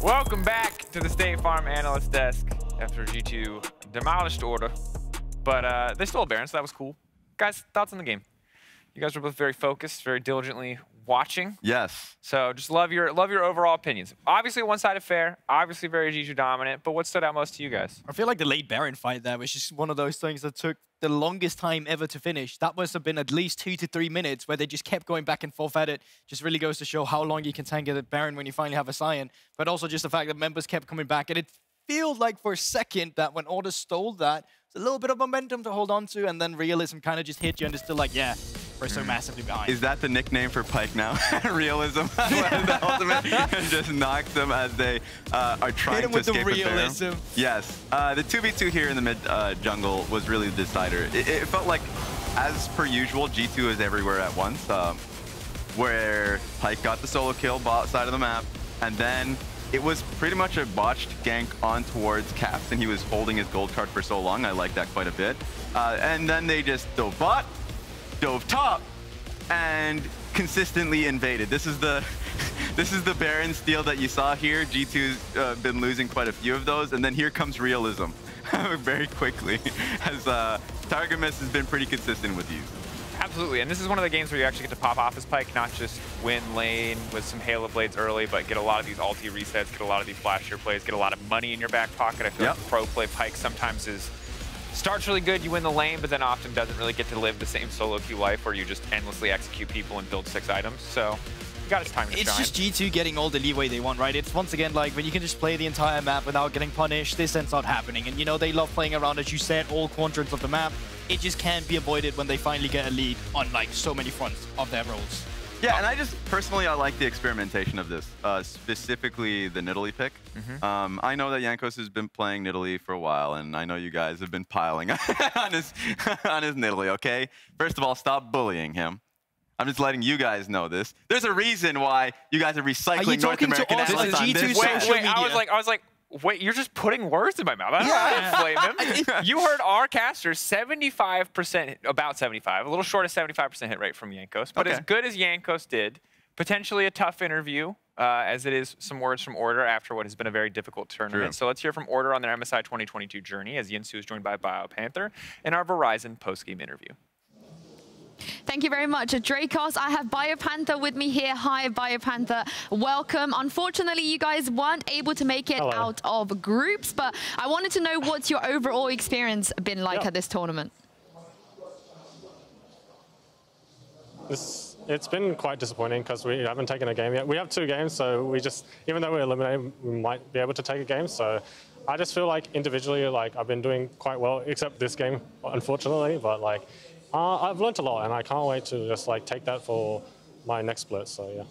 Welcome back to the State Farm Analyst Desk after G2 demolished Order. But they stole a Baron, so that was cool. Guys, thoughts on the game? You guys were both very focused, very diligently watching. Yes. So just love your overall opinions. Obviously one-sided fair, obviously very G2 dominant, but what stood out most to you guys? I feel like the late Baron fight there was just one of those things that took the longest time ever to finish. That must have been at least 2 to 3 minutes where they just kept going back and forth at it. Just really goes to show how long you can tank at Baron when you finally have a Sion. But also just the fact that members kept coming back. And it feels like for a second that when Order stole that, it's a little bit of momentum to hold on to, and then realism kind of just hit you and it's still like, yeah, we're so massively behind. Is that the nickname for Pyke now? Realism? The ultimate just knocks them as they are trying to escape the realism. Yes. The 2v2 here in the mid jungle was really the decider. It felt like, as per usual, G2 is everywhere at once, where Pyke got the solo kill bot side of the map, and then it was pretty much a botched gank on towards Caps, and he was holding his gold card for so long. I like that quite a bit. And then they just dove bot, dove top, and consistently invaded. This is the Baron steal that you saw here. G2's been losing quite a few of those, and then here comes realism very quickly, as Targamas has been pretty consistent with you. Absolutely, and this is one of the games where you actually get to pop off as Pyke, not just win lane with some Halo Blades early, but get a lot of these ulti resets, get a lot of these flashier plays, get a lot of money in your back pocket. I feel like pro play Pyke sometimes starts really good, you win the lane, but then often doesn't really get to live the same solo queue life where you just endlessly execute people and build 6 items. So you got its time to shine. It's just G2 getting all the leeway they want, right? It's once again like when you can just play the entire map without getting punished, this ends not happening. And you know, they love playing around, as you said, all quadrants of the map. It just can't be avoided when they finally get a lead on like so many fronts of their roles. Yeah, and I just personally, I like the experimentation of this, specifically the Nidalee pick. I know that Jankos has been playing Nidalee for a while, and I know you guys have been piling on his Nidalee, okay? First of all, stop bullying him. I'm just letting you guys know this. There's a reason why you guys are recycling North American analysts on this. Wait, I was like, wait, you're just putting words in my mouth. I don't blame him. You heard our caster 75%, about 75, a little short of 75% hit rate from Jankos, but as good as Jankos did, potentially a tough interview, as it is some words from Order after what has been a very difficult tournament. So let's hear from Order on their MSI 2022 journey, as Yinsu is joined by Biopanther in our Verizon post-game interview. Thank you very much, Drakos. I have Biopanther with me here. Hi, Biopanther. Welcome. Unfortunately, you guys weren't able to make it out of groups, but I wanted to know what's your overall experience been like at this tournament? It's been quite disappointing because we haven't taken a game yet. We have 2 games, so we just, even though we're eliminated, we might be able to take a game. So I just feel like individually, like I've been doing quite well, except this game, unfortunately. But like, I've learned a lot, and I can't wait to just like take that for my next split. So yeah.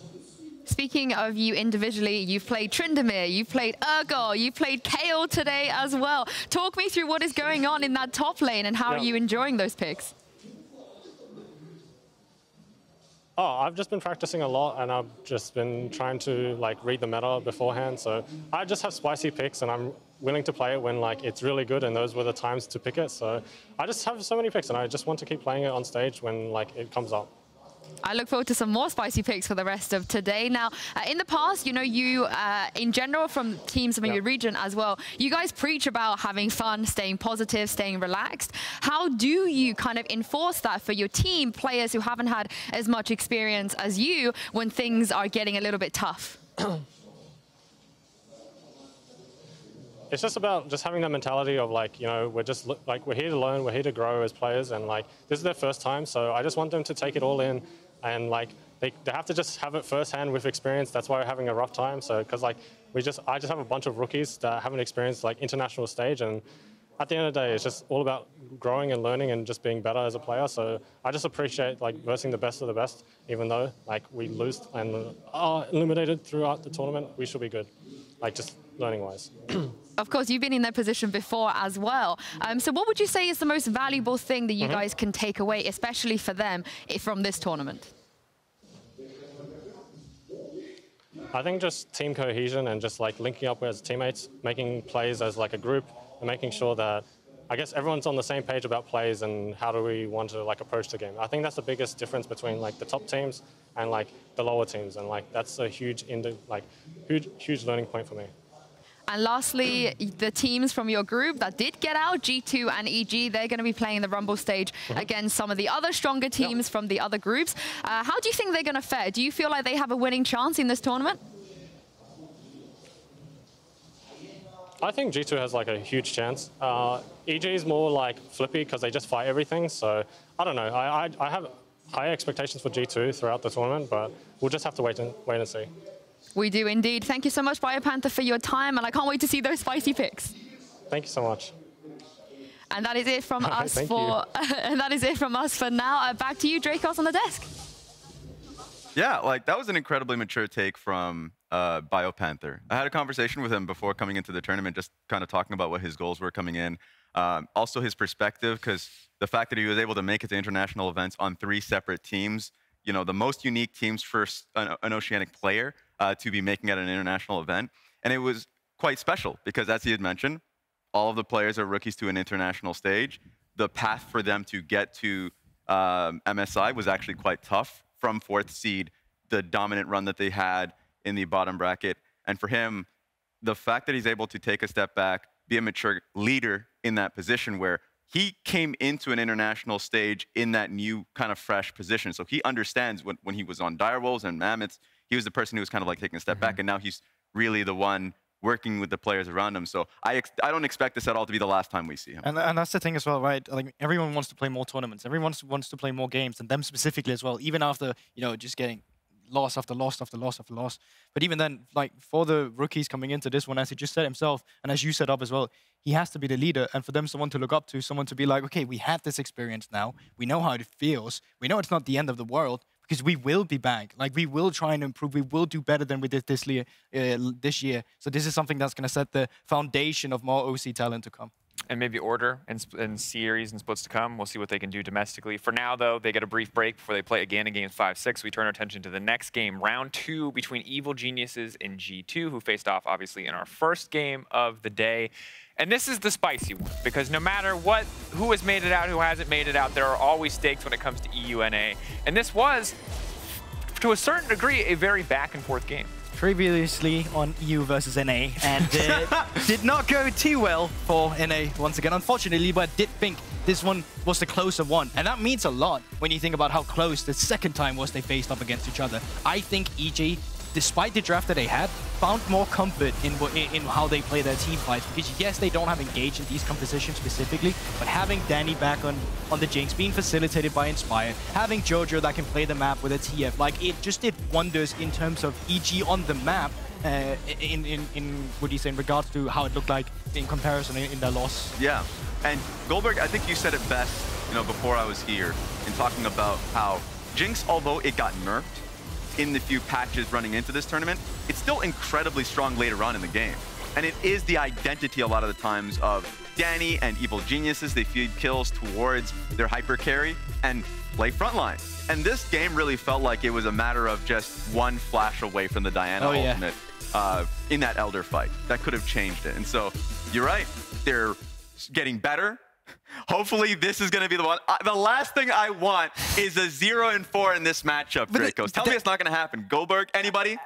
Speaking of you individually, you've played Tryndamere, you've played Urgot, you played KO today as well. Talk me through what is going on in that top lane and how are you enjoying those picks? Oh, I've just been practicing a lot, and I've just been trying to like read the meta beforehand. So I just have spicy picks, and I'm willing to play it when like it's really good, and those were the times to pick it. So I just have so many picks, and I just want to keep playing it on stage when like it comes up. I look forward to some more spicy picks for the rest of today. Now, in the past, you know, you, in general, from teams from your region as well, you guys preach about having fun, staying positive, staying relaxed. How do you kind of enforce that for your team, players who haven't had as much experience as you, when things are getting a little bit tough? It's just about just having that mentality of like, you know, we're just like, we're here to learn, we're here to grow as players, and like, this is their first time, so I just want them to take it all in, and like, they have to just have it firsthand with experience. That's why we're having a rough time. So, because like, I just have a bunch of rookies that haven't experienced like international stage, and at the end of the day, it's just all about growing and learning and just being better as a player. So I just appreciate like versing the best of the best, even though like we lose and are eliminated throughout the tournament, we should be good, like just learning-wise. Of course, you've been in their position before as well. So what would you say is the most valuable thing that you guys can take away, especially for them, from this tournament? I think just team cohesion and just like linking up as teammates, making plays as like a group, and making sure that, I guess, everyone's on the same page about plays and how do we want to like approach the game. I think that's the biggest difference between like the top teams and like the lower teams, and like that's a huge huge learning point for me. And lastly, the teams from your group that did get out, G2 and EG, they're going to be playing the Rumble stage against some of the other stronger teams from the other groups. How do you think they're going to fare? Do you feel like they have a winning chance in this tournament? I think G2 has like a huge chance. EG is more like flippy because they just fight everything. So I don't know. I have higher expectations for G2 throughout the tournament, but we'll just have to wait and see. We do indeed. Thank you so much, Biopanther, for your time, and I can't wait to see those spicy picks. Thank you so much. And that is it from us for and that is it from us for now. Back to you, Drakos, on the desk. Yeah, like that was an incredibly mature take from Biopanther. I had a conversation with him before coming into the tournament, just kind of talking about what his goals were coming in. Also his perspective, because the fact that he was able to make it to international events on 3 separate teams, you know, the most unique teams for an Oceanic player to be making at an international event. And it was quite special because, as he had mentioned, all of the players are rookies to an international stage. The path for them to get to MSI was actually quite tough from 4th seed, the dominant run that they had in the bottom bracket. And for him, the fact that he's able to take a step back, be a mature leader in that position where he came into an international stage in that new kind of fresh position. So he understands when he was on Direwolves and Mammoths, he was the person who was kind of like taking a step back, and now he's really the one working with the players around him. So I don't expect this at all to be the last time we see him. And that's the thing as well, right? Like everyone wants to play more tournaments. Everyone wants to play more games, and them specifically as well, even after, you know, just getting loss after loss after loss after loss. But even then, like for the rookies coming into this one, as he just said himself, and as you set up as well, he has to be the leader, and for them, someone to look up to, someone to be like, okay, we have this experience now. We know how it feels. We know it's not the end of the world, because we will be back. Like, we will try and improve. We will do better than we did this year. So this is something that's going to set the foundation of more OC talent to come. And maybe order in series and splits to come. We'll see what they can do domestically. For now, though, they get a brief break before they play again in games 5-6. We turn our attention to the next game, round 2 between Evil Geniuses and G2, who faced off, obviously, in our first game of the day. And this is the spicy one, because no matter who has made it out, who hasn't made it out, there are always stakes when it comes to EUNA. And this was, to a certain degree, a very back-and-forth game. Previously on EU versus NA, and did not go too well for NA once again, unfortunately, but I did think this one was the closer one. And that means a lot when you think about how close the second time was they faced up against each other. I think EG, despite the draft that they had, found more comfort in how they play their team fights. Because yes, they don't have engaged in these compositions specifically, but having Danny back on the Jinx, being facilitated by Inspire, having Jojo that can play the map with a TF, like it just did wonders in terms of EG on the map. What do you say, in regards to how it looked like in comparison in their loss? Yeah, and Guldborg, I think you said it best, you know, before I was here, in talking about how Jinx, although it got nerfed in the few patches running into this tournament, it's still incredibly strong later on in the game. And it is the identity a lot of the times of Danny and Evil Geniuses. They feed kills towards their hyper carry and play frontline. And this game really felt like it was a matter of just one flash away from the Diana ultimate in that Elder fight. That could have changed it. And so you're right, they're getting better. Hopefully this is going to be the one. The last thing I want is a 0-4 in this matchup, Drakos. Tell me it's not going to happen. Guldborg, anybody?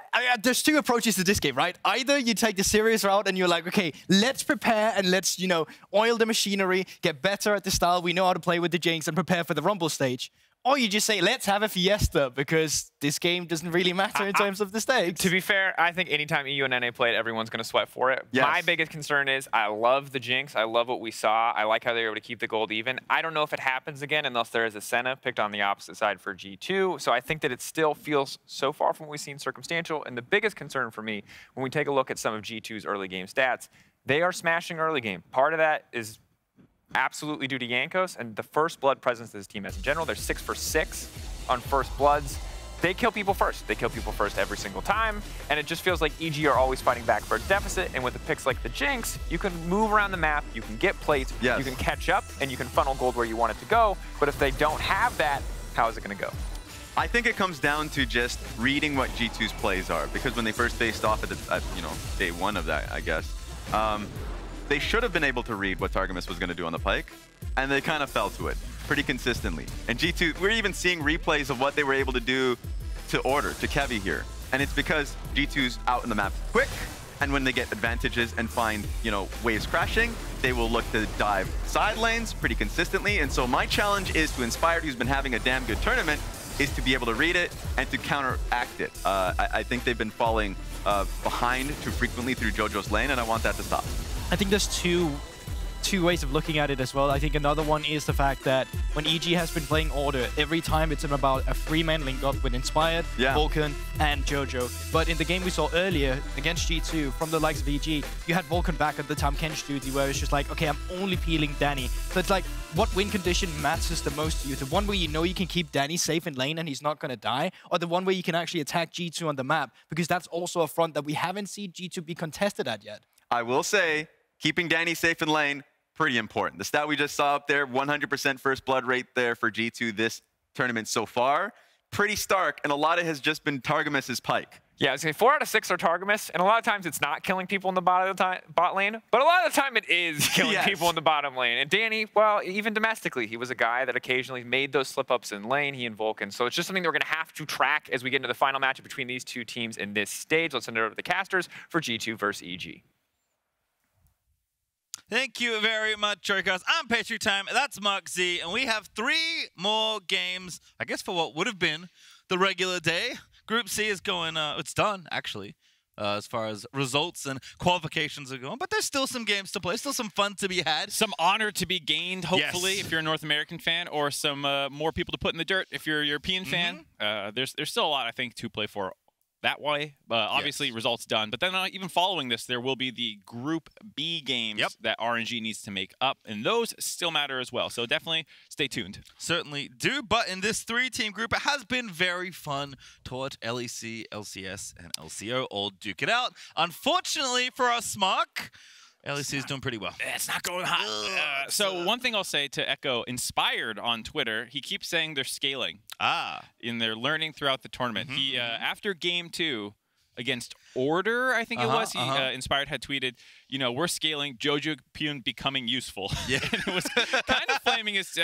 There's 2 approaches to this game, right? Either you take the serious route and you're like, okay, let's prepare and let's, you know, oil the machinery, get better at the style, we know how to play with the Jinx and prepare for the Rumble stage. Or you just say, let's have a fiesta, because this game doesn't really matter in terms of the stakes. To be fair, I think anytime EU and NA play it, everyone's going to sweat for it. Yes. My biggest concern is I love the Jinx. I love what we saw. I like how they were able to keep the gold even. I don't know if it happens again unless there is a Senna picked on the opposite side for G2. So I think that it still feels so far from what we've seen circumstantial. And the biggest concern for me, when we take a look at some of G2's early game stats, they are smashing early game. Part of that is absolutely due to Jankos and the first blood presence that this team has in general. They're 6 for 6 on first bloods. They kill people first. They kill people first every single time, and it just feels like EG are always fighting back for a deficit, and with the picks like the Jinx, you can move around the map, you can get plates, you can catch up, and you can funnel gold where you want it to go, but if they don't have that, how is it going to go? I think it comes down to just reading what G2's plays are, because when they first faced off at you know, day 1 of that, I guess, they should have been able to read what Targamas was going to do on the Pike, and they kind of fell to it pretty consistently. And G2, we're even seeing replays of what they were able to do to Order, to Kevi here. And it's because G2's out in the map quick, And when they get advantages and find, you know, waves crashing, they will look to dive side lanes pretty consistently. And so my challenge is to Inspired, who's been having a damn good tournament, is to be able to read it and to counteract it. I think they've been falling behind too frequently through JoJo's lane, and I want that to stop. I think there's two ways of looking at it as well. I think another one is the fact that when EG has been playing Order, every time it's about a 3-man link up with Inspired, Vulcan, and JoJo. But in the game we saw earlier against G2 from the likes of EG, you had Vulcan back at the Tam Kench duty where it's just like, okay, I'm only peeling Danny. So it's like, what win condition matters the most to you? The one where you know you can keep Danny safe in lane and he's not going to die? Or the one where you can actually attack G2 on the map? Because that's also a front that we haven't seen G2 be contested at yet. I will say, keeping Danny safe in lane, pretty important. The stat we just saw up there, 100% first blood rate there for G2 this tournament so far. Pretty stark, and a lot of it has just been Targamas' Pyke. Yeah, I was saying 4 out of 6 are Targamas, and a lot of times it's not killing people in the bot lane, but a lot of the time it is killing people in the bottom lane. And Danny, well, even domestically, he was a guy that occasionally made those slip-ups in lane, he and Vulcan. So it's just something that we're going to have to track as we get into the final matchup between these two teams in this stage. Let's send it over to the casters for G2 versus EG. Thank you very much, Drakos. I'm Pastrytime, that's Markz, and we have 3 more games, I guess, for what would have been the regular day. Group C is going, it's done, actually, as far as results and qualifications are going, but there's still some games to play, still some fun to be had. Some honor to be gained, hopefully, if you're a North American fan, or some more people to put in the dirt if you're a European fan. There's still a lot, I think, to play for that way. Obviously, results done. But then even following this, there will be the Group B games that RNG needs to make up, and those still matter as well. So definitely stay tuned. Certainly do. But in this 3-team group, it has been very fun to watch LEC, LCS, and LCO all duke it out. Unfortunately for us, Mark, LEC is doing pretty well. It's not going hot. So one thing I'll say to echo Inspired on Twitter, he keeps saying they're scaling. In their learning throughout the tournament. He after game 2 against Order, I think it was, he Inspired had tweeted, you know, we're scaling, jojopyun becoming useful. Yeah. And it was kind of flaming his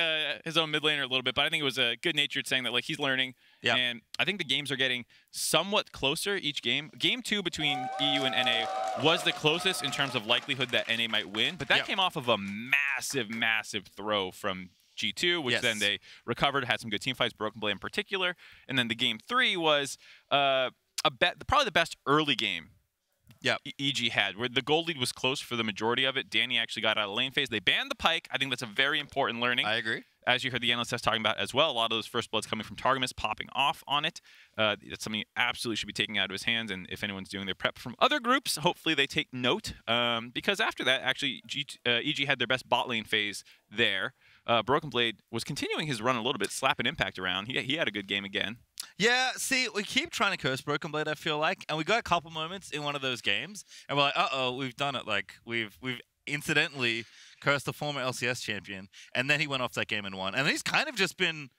own mid laner a little bit, but I think it was good-natured saying that like he's learning. Yeah. And I think the games are getting somewhat closer each game. Game 2 between EU and NA was the closest in terms of likelihood that NA might win, but that came off of a massive, massive throw from G2, which then they recovered, had some good team fights, BrokenBlade in particular. And then the game 3 was probably the best early game EG had, where the gold lead was close for the majority of it. Danny actually got out of lane phase. They banned the Pyke. I think that's a very important learning. I agree. As you heard the Analysts talking about as well, a lot of those first bloods coming from Targamas popping off on it. That's something you absolutely should be taking out of his hands. And if anyone's doing their prep from other groups, hopefully they take note. Because after that, actually, EG had their best bot lane phase there. BrokenBlade was continuing his run a little bit, slapping Impact around. He had a good game again. Yeah, see, we keep trying to curse BrokenBlade, I feel like, and we got a couple moments in one of those games, and we're like, uh-oh, we've done it. Like, we've incidentally cursed the former LCS champion, and then he went off that game and won. And he's kind of just been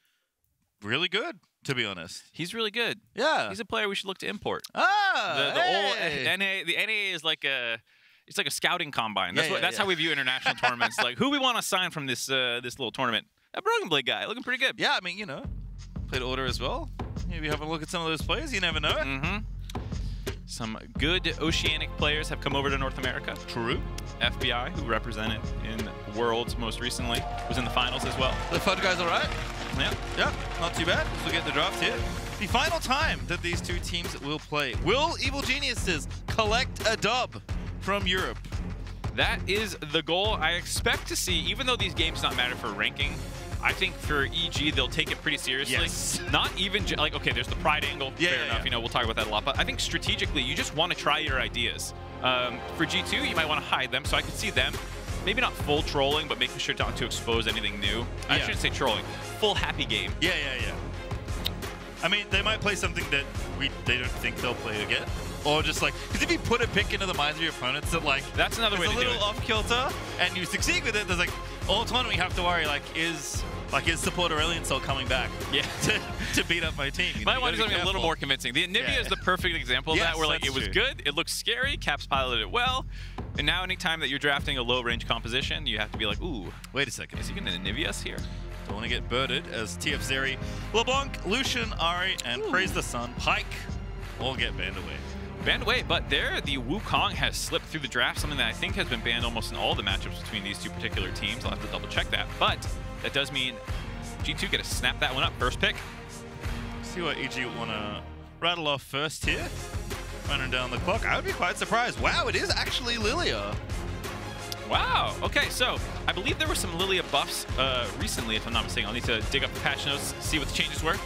really good, to be honest. He's really good. Yeah. He's a player we should look to import. The old NA, the NA is like it's like a scouting combine. That's how we view international tournaments. Like, who we want to sign from this this little tournament? That BrokenBlade guy, looking pretty good. Yeah, I mean, you know, played Order as well. Maybe have a look at some of those players. You never know. Some good Oceanic players have come over to North America. True. FBI, who represented in Worlds most recently, was in the finals as well. The FUD guys all right? Yeah, not too bad. We'll get the draft here. The final time that these two teams will play. Will Evil Geniuses collect a dub from Europe? That is the goal. I expect to see, even though these games not matter for ranking, I think for EG, they'll take it pretty seriously. Yes. Not even, like, okay, there's the pride angle. Fair enough. You know, we'll talk about that a lot. But I think strategically, you just want to try your ideas. For G2, you might want to hide them. So I could see them, maybe not full trolling, but making sure not to expose anything new. I shouldn't say trolling. Full happy game. Yeah. I mean, they might play something that they don't think they'll play again. Or just like, because if you put a pick into the minds of your opponents that like, that's another way to do it. It's a little off kilter, and you succeed with it, there's like, all tournament we have to worry, like, is support Aurelion Soul coming back? Yeah. to beat up my team. You might want to do something a little more convincing. The Anivia is the perfect example of that, where like it was good, it looked scary, Caps piloted it well, and now anytime that you're drafting a low range composition, you have to be like, ooh, wait a second, is he going to Anivia us here? Don't want to get birded as TF Zeri, LeBlanc, Lucian, Ari, and Praise the Sun, Pyke all get banned away. Banned away, but there the Wukong has slipped through the draft, something that I think has been banned almost in all the matchups between these two particular teams. I'll have to double check that, but that does mean G2 get to snap that one up. First pick. See what EG want to rattle off first here. Running down the clock. I would be quite surprised. Wow, it is actually Lillia. Wow. Okay, so I believe there were some Lillia buffs recently, if I'm not mistaken. I'll need to dig up the patch notes, see what the changes were.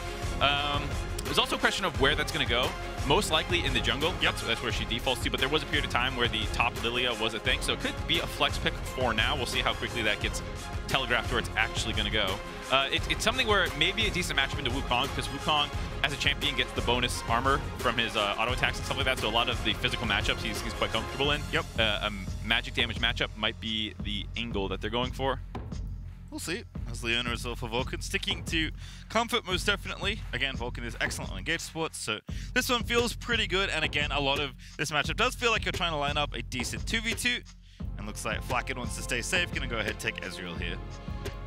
There's also a question of where that's going to go. Most likely in the jungle. Yep. That's where she defaults to, but there was a period of time where the top Lillia was a thing, so it could be a flex pick for now. We'll see how quickly that gets telegraphed where it's actually going to go. It's something where it may be a decent matchup into Wukong, because Wukong, as a champion, gets the bonus armor from his auto attacks and stuff like that, so a lot of the physical matchups he's quite comfortable in. Yep. A magic damage matchup might be the angle that they're going for. We'll see. As Leona as well for Vulcan, sticking to comfort most definitely. Again, Vulcan is excellent on engaged sports, so this one feels pretty good. And again, a lot of this matchup does feel like you're trying to line up a decent 2v2. And looks like Flakked wants to stay safe. Gonna go ahead and take Ezreal here.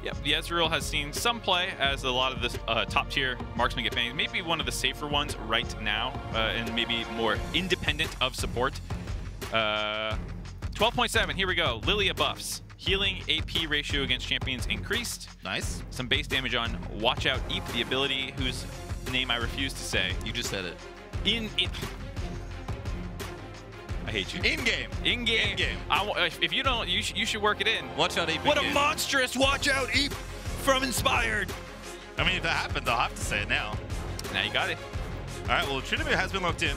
Yep, the Ezreal has seen some play as a lot of this top tier marksman get banned. Maybe one of the safer ones right now, and maybe more independent of support. 12.7, here we go. Lillia buffs. Healing AP ratio against champions increased. Nice. Some base damage on Watch Out Eep, the ability whose name I refuse to say. You just said it. I hate you. In-game. In-game. In-game. If you don't, you should work it in. Watch Out Eep. What a monstrous Watch Out Eep from Inspired. I mean, if that happens, I'll have to say it now. Now you got it. All right, well, Tryndamere has been locked in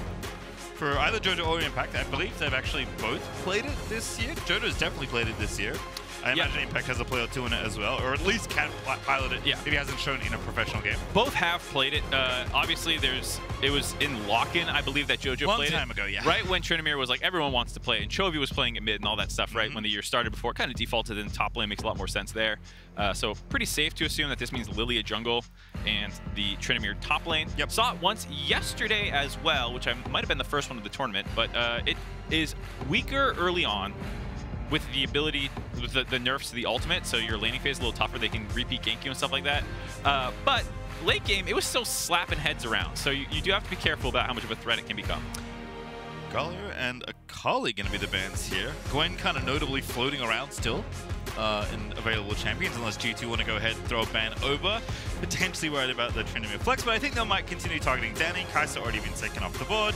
for either JoJo or Impact. I believe they've actually both played it this year. JoJo's definitely played it this year. I imagine Impact has a play or two in it as well, or at least can pilot it if he hasn't shown in a professional game. Both have played it. Obviously, it was in lock-in, I believe, that JoJo played it. Long time ago, yeah. Right when Tryndamere was like, everyone wants to play it, and Chovy was playing it mid and all that stuff, right? When the year started before, kind of defaulted in top lane, makes a lot more sense there. So pretty safe to assume that this means Lillia jungle and the Tryndamere top lane. Yep. Saw it once yesterday as well, which might have been the first one of the tournament, but it is weaker early on, with the ability, with the nerfs to the ultimate, so your laning phase is a little tougher. They can repeat gank you and stuff like that. But late game, it was still slapping heads around, so you do have to be careful about how much of a threat it can become. Galio and Akali going to be the bans here. Gwen kind of notably floating around still in available champions, unless G2 want to go ahead and throw a ban over. Potentially worried about the Tryndamere flex, but I think they might continue targeting Danny. Kai'Sa already been taken off the board.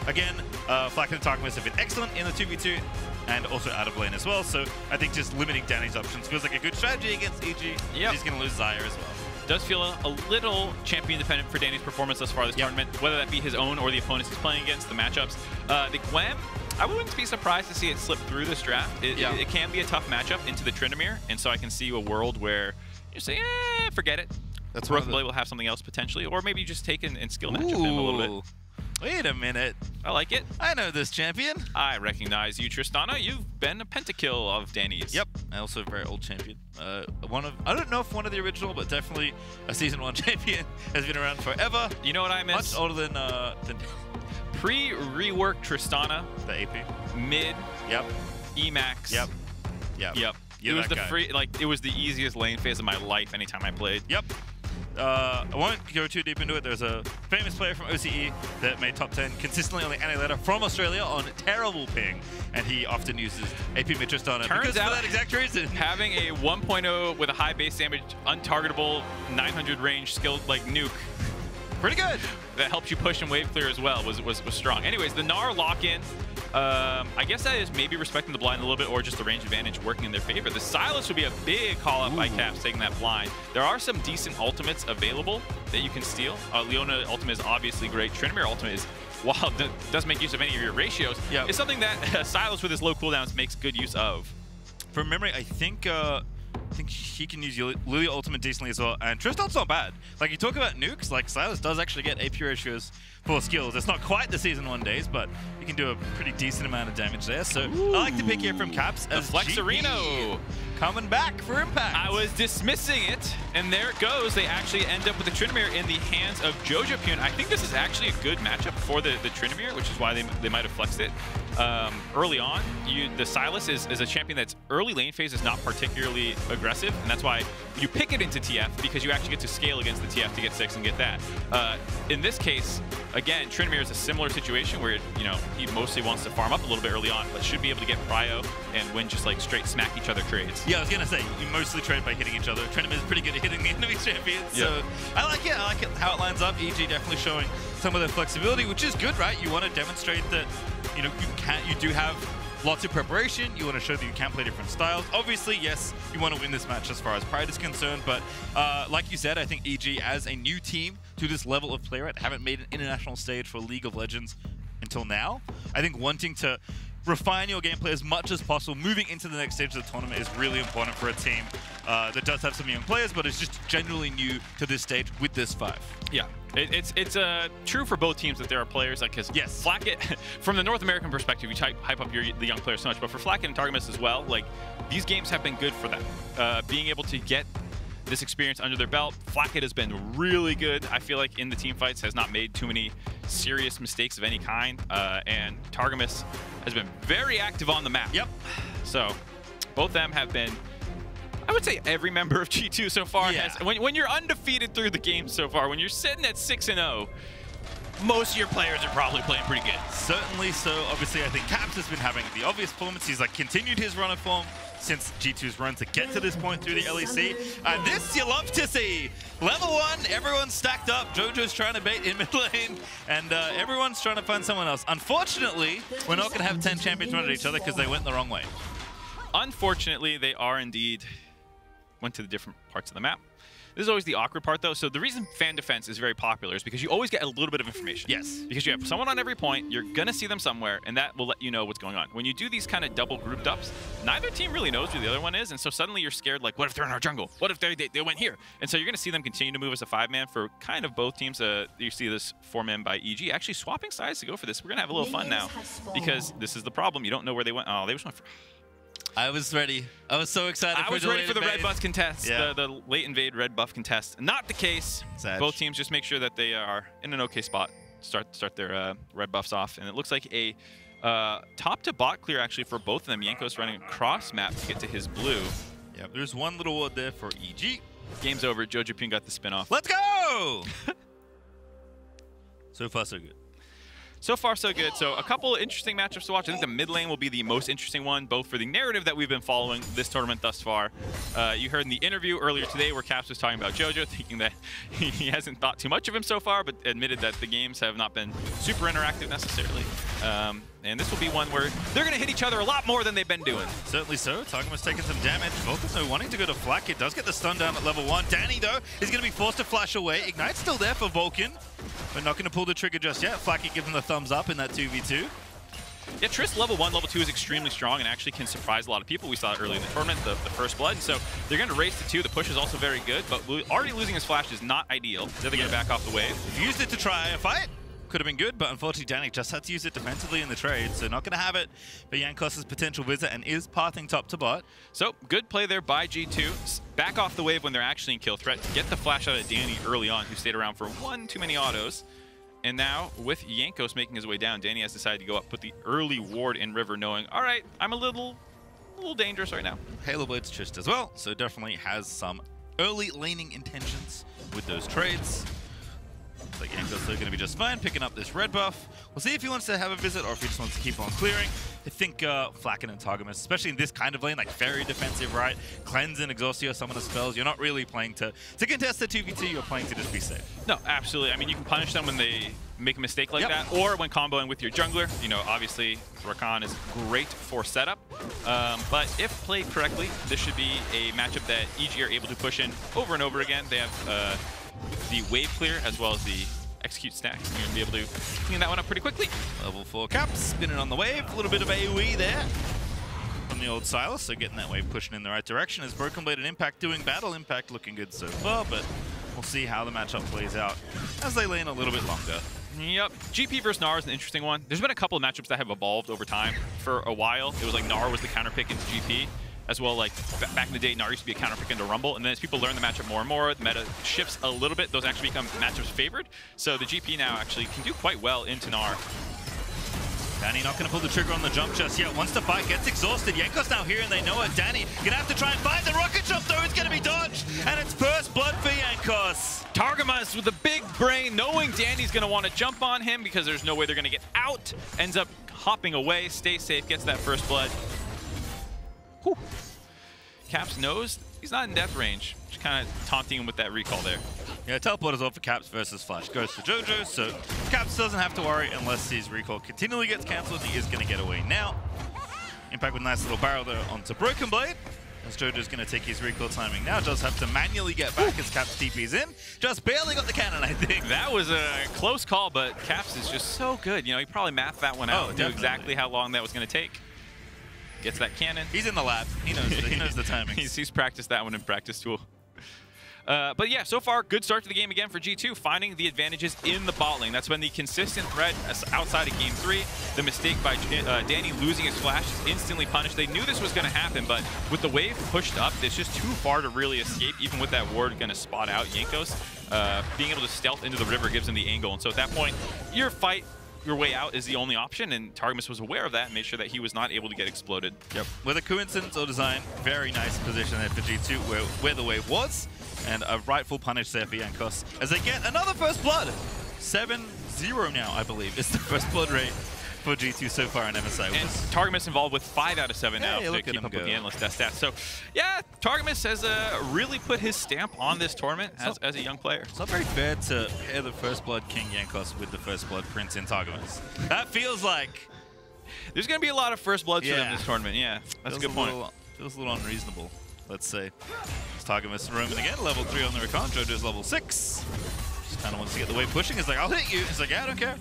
Again, Flakked and Targamas have been excellent in the 2v2 and also out of lane as well, so I think just limiting Danny's options feels like a good strategy against EG. Yep. He's going to lose Xayah as well. Does feel a little champion dependent for Danny's performance thus far this tournament, whether that be his own or the opponents he's playing against, the matchups. The Gwen, I wouldn't be surprised to see it slip through this draft. It can be a tough matchup into the Tryndamere, and so I can see a world where you say, forget it. That's BrokenBlade will have something else potentially, or maybe you just take and skill matchup him a little bit. Wait a minute. I like it. I know this champion. I recognize you, Tristana. You've been a pentakill of Danny's. Yep. I also a very old champion. I don't know if one of the original, but definitely a Season 1 champion. Has been around forever. You know what I miss? Much older than pre-reworked Tristana. The AP. Mid. Yep. Emax. Yep. Yep. Yep. It was the free, like, it was the easiest lane phase of my life anytime I played. Yep. I won't go too deep into it. There's a famous player from OCE that made top 10 consistently on the Analysts from Australia on terrible ping, and he often uses AP mid Tristana Turns out for that exact reason. Having a 1.0 with a high base damage, untargetable, 900 range skilled like nuke, pretty good. That helps you push and wave clear as well was strong. Anyways, the Gnar lock-in, I guess that is maybe respecting the blind a little bit, or just the range advantage working in their favor. The Sylas would be a big call-up by Caps taking that blind. There are some decent ultimates available that you can steal. Leona ultimate is obviously great. Tryndamere ultimate is, while it doesn't make use of any of your ratios, it's something that Sylas with his low cooldowns makes good use of. From memory, I think he can use Lillia ultimate decently as well, and Tristan's not bad. Like, you talk about nukes, like Sylas does actually get AP ratios for skills. It's not quite the Season 1 days, but you can do a pretty decent amount of damage there. So I like to pick here from Caps as FLICKR coming back for Impact. I was dismissing it, and there it goes. They actually end up with the Tryndamere in the hands of jojopyun. I think this is actually a good matchup for the Tryndamere, which is why they might have flexed it. Early on, the Sylas is a champion that's early lane phase is not particularly aggressive, and that's why you pick it into TF, because you actually get to scale against the TF to get 6 and get that. In this case, again, Tryndamere is a similar situation where, you know, he mostly wants to farm up a little bit early on, but should be able to get prio and win just like straight smack each other trades. Yeah, I was going to say, you mostly trade by hitting each other. Tryndamere is pretty good at hitting the enemy champions, so I like it. I like it how it lines up. EG definitely showing some of their flexibility, which is good, right? You want to demonstrate that, you know, you do have lots of preparation. You want to show that you can play different styles. Obviously, yes, you want to win this match as far as pride is concerned, but like you said, I think EG as a new team to this level of play rate haven't made an international stage for League of Legends until now. I think wanting to refine your gameplay as much as possible moving into the next stage of the tournament is really important for a team that does have some young players, but is just generally new to this stage with this 5. Yeah, it's true for both teams that there are players like, because yes, Flakked, from the North American perspective, you hype up the young players so much, but for Flakked and Targamas as well, like these games have been good for them. Being able to get this experience under their belt, Flakked has been really good. I feel like in the team fights has not made too many serious mistakes of any kind, and Targamas has been very active on the map. Yep. So both of them have been, I would say every member of G2 so far has, when you're undefeated through the game so far, when you're sitting at 6-0, most of your players are probably playing pretty good. Certainly so. Obviously, I think Caps has been having the obvious performance. He's like continued his run of form since G2's run to get to this point through the LEC. This you love to see. Level 1, everyone's stacked up. Jojo's trying to bait in mid lane, and everyone's trying to find someone else. Unfortunately, we're not going to have 10 champions run at each other because they went the wrong way. Unfortunately, they are indeed went to the different parts of the map. This is always the awkward part, though. So the reason fan defense is very popular is because you always get a little bit of information. Yes. Because you have someone on every point, you're going to see them somewhere, and that will let you know what's going on. When you do these kind of double grouped ups, neither team really knows who the other one is, and so suddenly you're scared, like, what if they're in our jungle? What if they went here? And so you're going to see them continue to move as a 5-man for kind of both teams. You see this 4-man by EG actually swapping sides to go for this. We're going to have a little fun now because this is the problem. You don't know where they went. Oh, they just went for... I was ready. I was so excited. I was ready for the red buff contest, the late invade red buff contest. Not the case. Sad. Both teams just make sure that they are in an okay spot. Start their red buffs off, and it looks like a top to bot clear actually for both of them. Jankos running across map to get to his blue. Yeah, there's one little word there for EG. Game's over. jojopyun got the spin off. Let's go! So far, so good. So far, so good. So a couple interesting matchups to watch. I think the mid lane will be the most interesting one, both for the narrative that we've been following this tournament thus far. You heard in the interview earlier today where Caps was talking about Jojo, thinking that he hasn't thought too much of him so far, but admitted that the games have not been super interactive necessarily. And this will be one where they're going to hit each other a lot more than they've been doing. Certainly so. Targamas taking some damage. Vulcan, though, wanting to go to Flakked. It does get the stun down at level 1. Danny, though, is going to be forced to flash away. Ignite's still there for Vulcan, but not going to pull the trigger just yet. Flakked gives him the thumbs up in that 2v2. Yeah, Trist level 1, level 2 is extremely strong and actually can surprise a lot of people. We saw it early in the tournament, the first blood. And so they're going to race to 2. The push is also very good, but already losing his flash is not ideal. They're going to back off the wave. If you used it to try a fight, could have been good, but unfortunately Danny just had to use it defensively in the trade, so not going to have it for Jankos' potential visit, and is pathing top to bot. So good play there by G2. Back off the wave when they're actually in kill threat to get the flash out of Danny early on, who stayed around for one too many autos. And now with Jankos making his way down, Danny has decided to go up, put the early ward in river, knowing, all right, I'm a little dangerous right now. Halo Blade's Trist as well, so definitely has some early laning intentions with those trades. Looks like Jankos are going to be just fine, picking up this red buff. We'll see if he wants to have a visit or if he just wants to keep on clearing. I think Flakked and Targamas, especially in this kind of lane, like very defensive, right? Cleanse and exhaust your summon spells. You're not really playing to contest the 2v2, you're playing to just be safe. No, absolutely. I mean, you can punish them when they make a mistake like that, or when comboing with your jungler. You know, obviously, Rakan is great for setup. But if played correctly, this should be a matchup that EG are able to push in over and over again. They have the wave clear as well as the execute stack. You're going to be able to clean that one up pretty quickly. Level 4 Caps, spinning on the wave. A little bit of AoE there from the old Sylas, so getting that wave pushing in the right direction. As BrokenBlade and Impact doing battle. Impact looking good so far, but we'll see how the matchup plays out as they lane a little bit longer. Yep. GP versus Gnar is an interesting one. There's been a couple of matchups that have evolved over time. For a while, it was like Gnar was the counter pick into GP. As well, like back in the day, Gnar used to be a counter pick into Rumble, and then as people learn the matchup more and more, the meta shifts a little bit. Those actually become matchups favored. So the GP now actually can do quite well into Gnar. Danny not going to pull the trigger on the jump just yet. Once the fight gets exhausted, Jankos now here and they know it. Danny going to have to try and find the rocket jump, though. It's going to be dodged, and it's first blood for Jankos. Targamas with a big brain, knowing Danny's going to want to jump on him because there's no way they're going to get out. Ends up hopping away, stays safe, gets that first blood. Whew. Caps knows he's not in death range. Just kind of taunting him with that recall there. Yeah, teleport is off for Caps versus Flash. Goes to Jojo, so Caps doesn't have to worry unless his recall continually gets cancelled. He is going to get away now. Impact with a nice little barrel there onto BrokenBlade. As Jojo's going to take his recall timing now. Does have to manually get back as Caps TP's in. Just barely got the cannon, I think. That was a close call, but Caps is just so good. You know, he probably mathed that one out. Knew exactly how long that was going to take. Gets that cannon. He's in the lab. He knows the timing. He's practiced that one in practice tool. But yeah, so far, good start to the game again for G2, finding the advantages in the bot lane. That's been the consistent threat outside of Game 3. The mistake by Danny losing his flash is instantly punished. They knew this was going to happen, but with the wave pushed up, it's just too far to really escape, even with that ward going to spot out Jankos. Being able to stealth into the river gives him the angle, and so at that point, your way out is the only option, and Targamas was aware of that and made sure that he was not able to get exploded. Yep. With a coincidence or design, very nice position there for G2 where the wave was, and a rightful punish there for Jankos as they get another first blood. 7-0 now, I believe, is the first blood rate for G2 so far in MSI. And Targamas involved with 5 out of 7 now to keep up with the Analysts death stats. So, yeah, Targamas has really put his stamp on this tournament as a young player. It's not very fair to pair the First Blood King Jankos with the First Blood Prince in Targamas. That feels like... There's going to be a lot of First Bloods for them this tournament, yeah. That's a good point. Feels a little unreasonable, let's say. Targamas roaming again, level 3 on the Rakan. Jojo's level 6. Just kind of wants to get the wave pushing. He's like, I'll hit you. He's like, yeah, I don't care.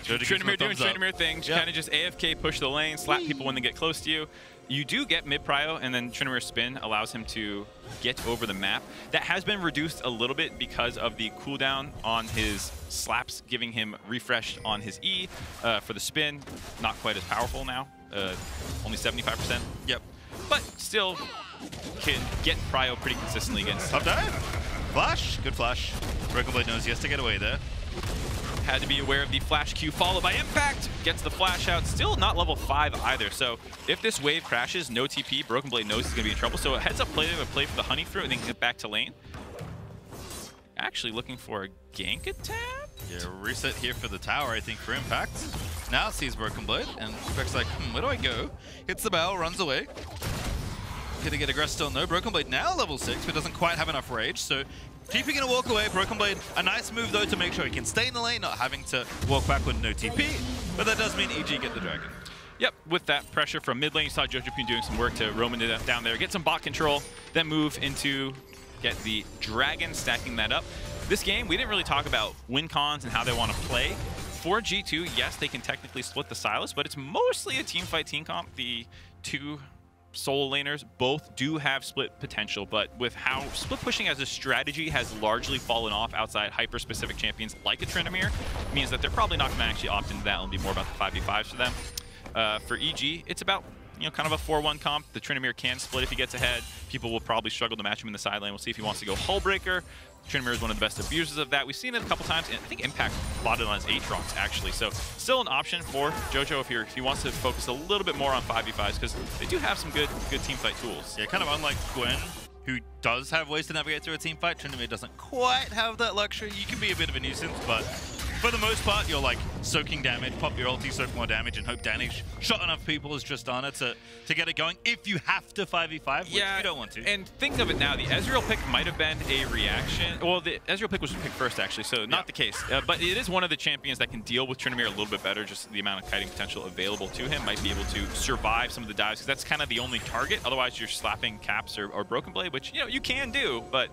Tryndamere doing Tryndamere things, kind of just AFK push the lane, slap people when they get close to you. You do get mid-prio, and then Tryndamere's spin allows him to get over the map. That has been reduced a little bit because of the cooldown on his slaps, giving him refreshed on his E for the spin. Not quite as powerful now, only 75%. Yep. But still can get prio pretty consistently against. Top dive. Flash. Good flash. BrokenBlade knows he has to get away there. Had to be aware of the flash Q followed by impact. Gets the flash out. Still not level 5 either. So if this wave crashes, no TP, BrokenBlade knows he's going to be in trouble. So a heads up play to play for the honey fruit and then get back to lane. Actually looking for a gank attack. Yeah, reset here for the tower, I think, for impact. Now sees BrokenBlade and Impact's like, where do I go? Hits the barrel, runs away. Gonna get aggressed still, no. BrokenBlade now level 6, but doesn't quite have enough rage, so TP gonna walk away. BrokenBlade, a nice move though to make sure he can stay in the lane, not having to walk back with no TP, but that does mean EG get the dragon. Yep, with that pressure from mid lane, you saw jojopyun doing some work to roam into down there, get some bot control, then move into get the dragon, stacking that up. This game, we didn't really talk about win cons and how they want to play. For G2, yes, they can technically split the Sylas, but it's mostly a team fight team comp. The two solo laners both do have split potential, but with how split pushing as a strategy has largely fallen off outside hyper-specific champions like a Tryndamere, means that they're probably not going to actually opt into that. It'll be more about the 5v5s for them. For EG, it's about kind of a 4-1 comp. The Tryndamere can split if he gets ahead. People will probably struggle to match him in the side lane. We'll see if he wants to go Hullbreaker. Tryndamere is one of the best abusers of that. We've seen it a couple times, and I think Impact botted on his Aatrox, actually. So still an option for Jojo if he wants to focus a little bit more on 5v5s, because they do have some good teamfight tools. Yeah, kind of unlike Gwen, who does have ways to navigate through a teamfight. Tryndamere doesn't quite have that luxury. You can be a bit of a nuisance, but for the most part, you're like soaking damage, pop your ulti, soak more damage, and hope Danny shot enough people as Tristana to get it going if you have to 5v5, which you don't want to. And think of it now, the Ezreal pick might have been a reaction. Well, the Ezreal pick was picked first, actually, so not the case. But it is one of the champions that can deal with Tryndamere a little bit better. Just the amount of kiting potential available to him might be able to survive some of the dives, because that's kind of the only target. Otherwise, you're slapping Caps or BrokenBlade, which you can do, but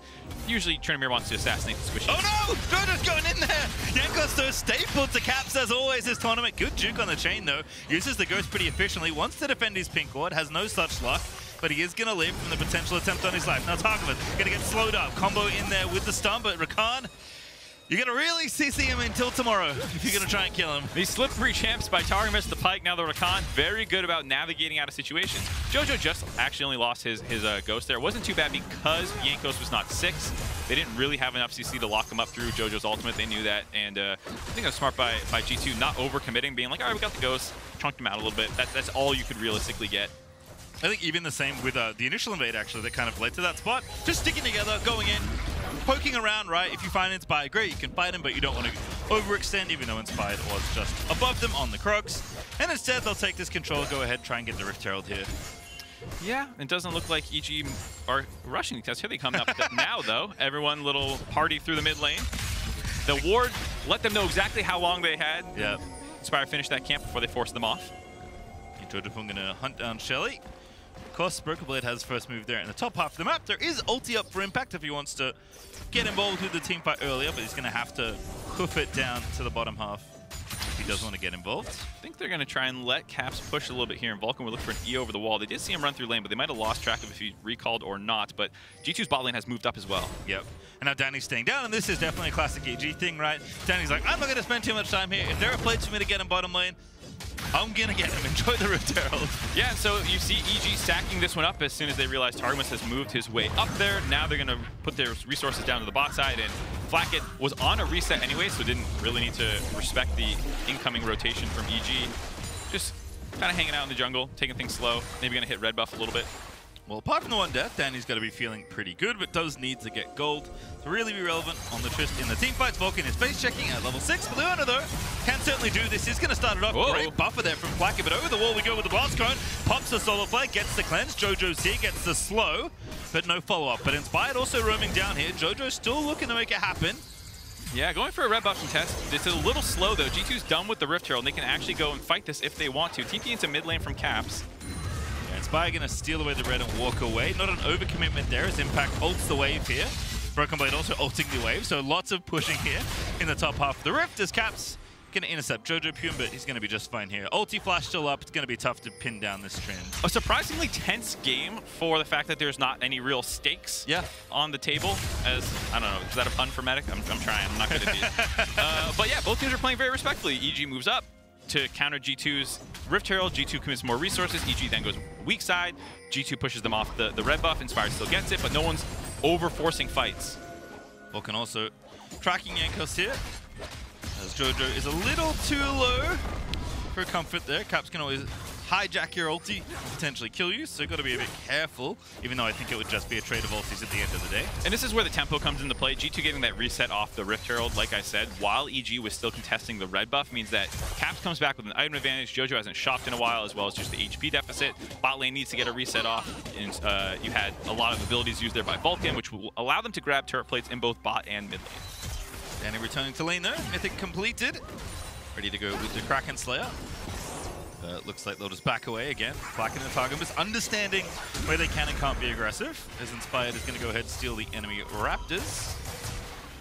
usually Tryndamere wants to assassinate the squishy. Oh no! Jojo's going in there! Jankos so staple to Caps as always this tournament. Good juke on the chain though. Uses the ghost pretty efficiently. Wants to defend his pink ward. Has no such luck. But he is going to live from the potential attempt on his life. Now Targamas going to get slowed up. Combo in there with the stun, but Rakan, you're going to really CC him until tomorrow if you're going to try and kill him. These slippery champs by Targamas, the Pike, now the Rakan, very good about navigating out of situations. Jojo just actually only lost his ghost there. It wasn't too bad because Jankos was not 6. They didn't really have enough CC to lock him up through Jojo's ultimate. They knew that, and I think it was smart by G2 not overcommitting, being like, all right, we got the ghost, chunked him out a little bit. That's all you could realistically get. I think even the same with the initial invade, actually, that kind of led to that spot. Just sticking together, going in, poking around, right? If you find Inspired, great, you can fight him, but you don't want to overextend, even though Inspired was just above them on the Crocs. And instead, they'll take this control, go ahead, try and get the Rift Herald here. Yeah, it doesn't look like EG are rushing because here they come up now, though. Everyone little party through the mid lane. The ward let them know exactly how long they had. Yeah. Inspire finished that camp before they forced them off. jojopyun gonna hunt down Shelly. Of course, BrokenBlade has first move there in the top half of the map. There is ulti up for Impact if he wants to get involved with the team fight earlier, but he's gonna have to hoof it down to the bottom half if he does want to get involved. I think they're gonna try and let Caps push a little bit here, and Vulcan will look for an E over the wall. They did see him run through lane, but they might have lost track of if he recalled or not, but G2's bot lane has moved up as well. Yep. And now Danny's staying down, and this is definitely a classic EG thing, right? Danny's like, I'm not gonna spend too much time here. If there are plates for me to get in bottom lane, I'm gonna get him. Enjoy the Rift Herald. Yeah, so you see EG stacking this one up as soon as they realize Targamas has moved his way up there. Now they're gonna put their resources down to the bot side, and Flakked was on a reset anyway, so didn't really need to respect the incoming rotation from EG. Just kind of hanging out in the jungle, taking things slow. Maybe gonna hit red buff a little bit. Well, apart from the one death, Danny's got to be feeling pretty good, but does need to get gold to really be relevant on the Trist in the team fights. Vulcan is base checking at level 6. Leona, though, can certainly do this. He's going to start it off. Whoa. Great buffer there from Flakked, but over the wall we go with the blast cone. Pops the solo play, gets the cleanse. Jojo's here, gets the slow, but no follow-up. But Inspired also roaming down here. Jojo's still looking to make it happen. Yeah, going for a red buff contest. It's a little slow, though. G2's done with the Rift Herald, and they can actually go and fight this if they want to. TP into mid lane from Caps. Inspire gonna steal away the red and walk away. Not an overcommitment there as Impact ults the wave here. BrokenBlade also ulting the wave, so lots of pushing here in the top half of the Rift as Caps gonna intercept jojopyun, but he's gonna be just fine here. Ulti flash still up. It's gonna be tough to pin down this trend. A surprisingly tense game for the fact that there's not any real stakes on the table. As, I don't know, is that a pun for Medic? I'm trying, I'm not good at these. But yeah, both teams are playing very respectfully. EG moves up to counter G2's Rift Herald. G2 commits more resources. EG then goes weak side. G2 pushes them off the red buff. Inspired still gets it, but no one's over-forcing fights. Vulcan also tracking Jankos here, as Jojo is a little too low for comfort there. Caps can always hijack your ulti and potentially kill you, so you've got to be a bit careful, even though I think it would just be a trade of ultis at the end of the day. And this is where the tempo comes into play. G2 getting that reset off the Rift Herald, like I said, while EG was still contesting the red buff, means that Caps comes back with an item advantage. Jojo hasn't shocked in a while, as well as just the HP deficit. Bot lane needs to get a reset off, and you had a lot of abilities used there by Vulcan, which will allow them to grab turret plates in both bot and mid lane. Danny returning to lane there, Mythic completed. Ready to go with the Kraken Slayer. Looks like they'll just back away again. Flakked and Targamas understanding where they can and can't be aggressive, as Inspired is going to go ahead and steal the enemy Raptors.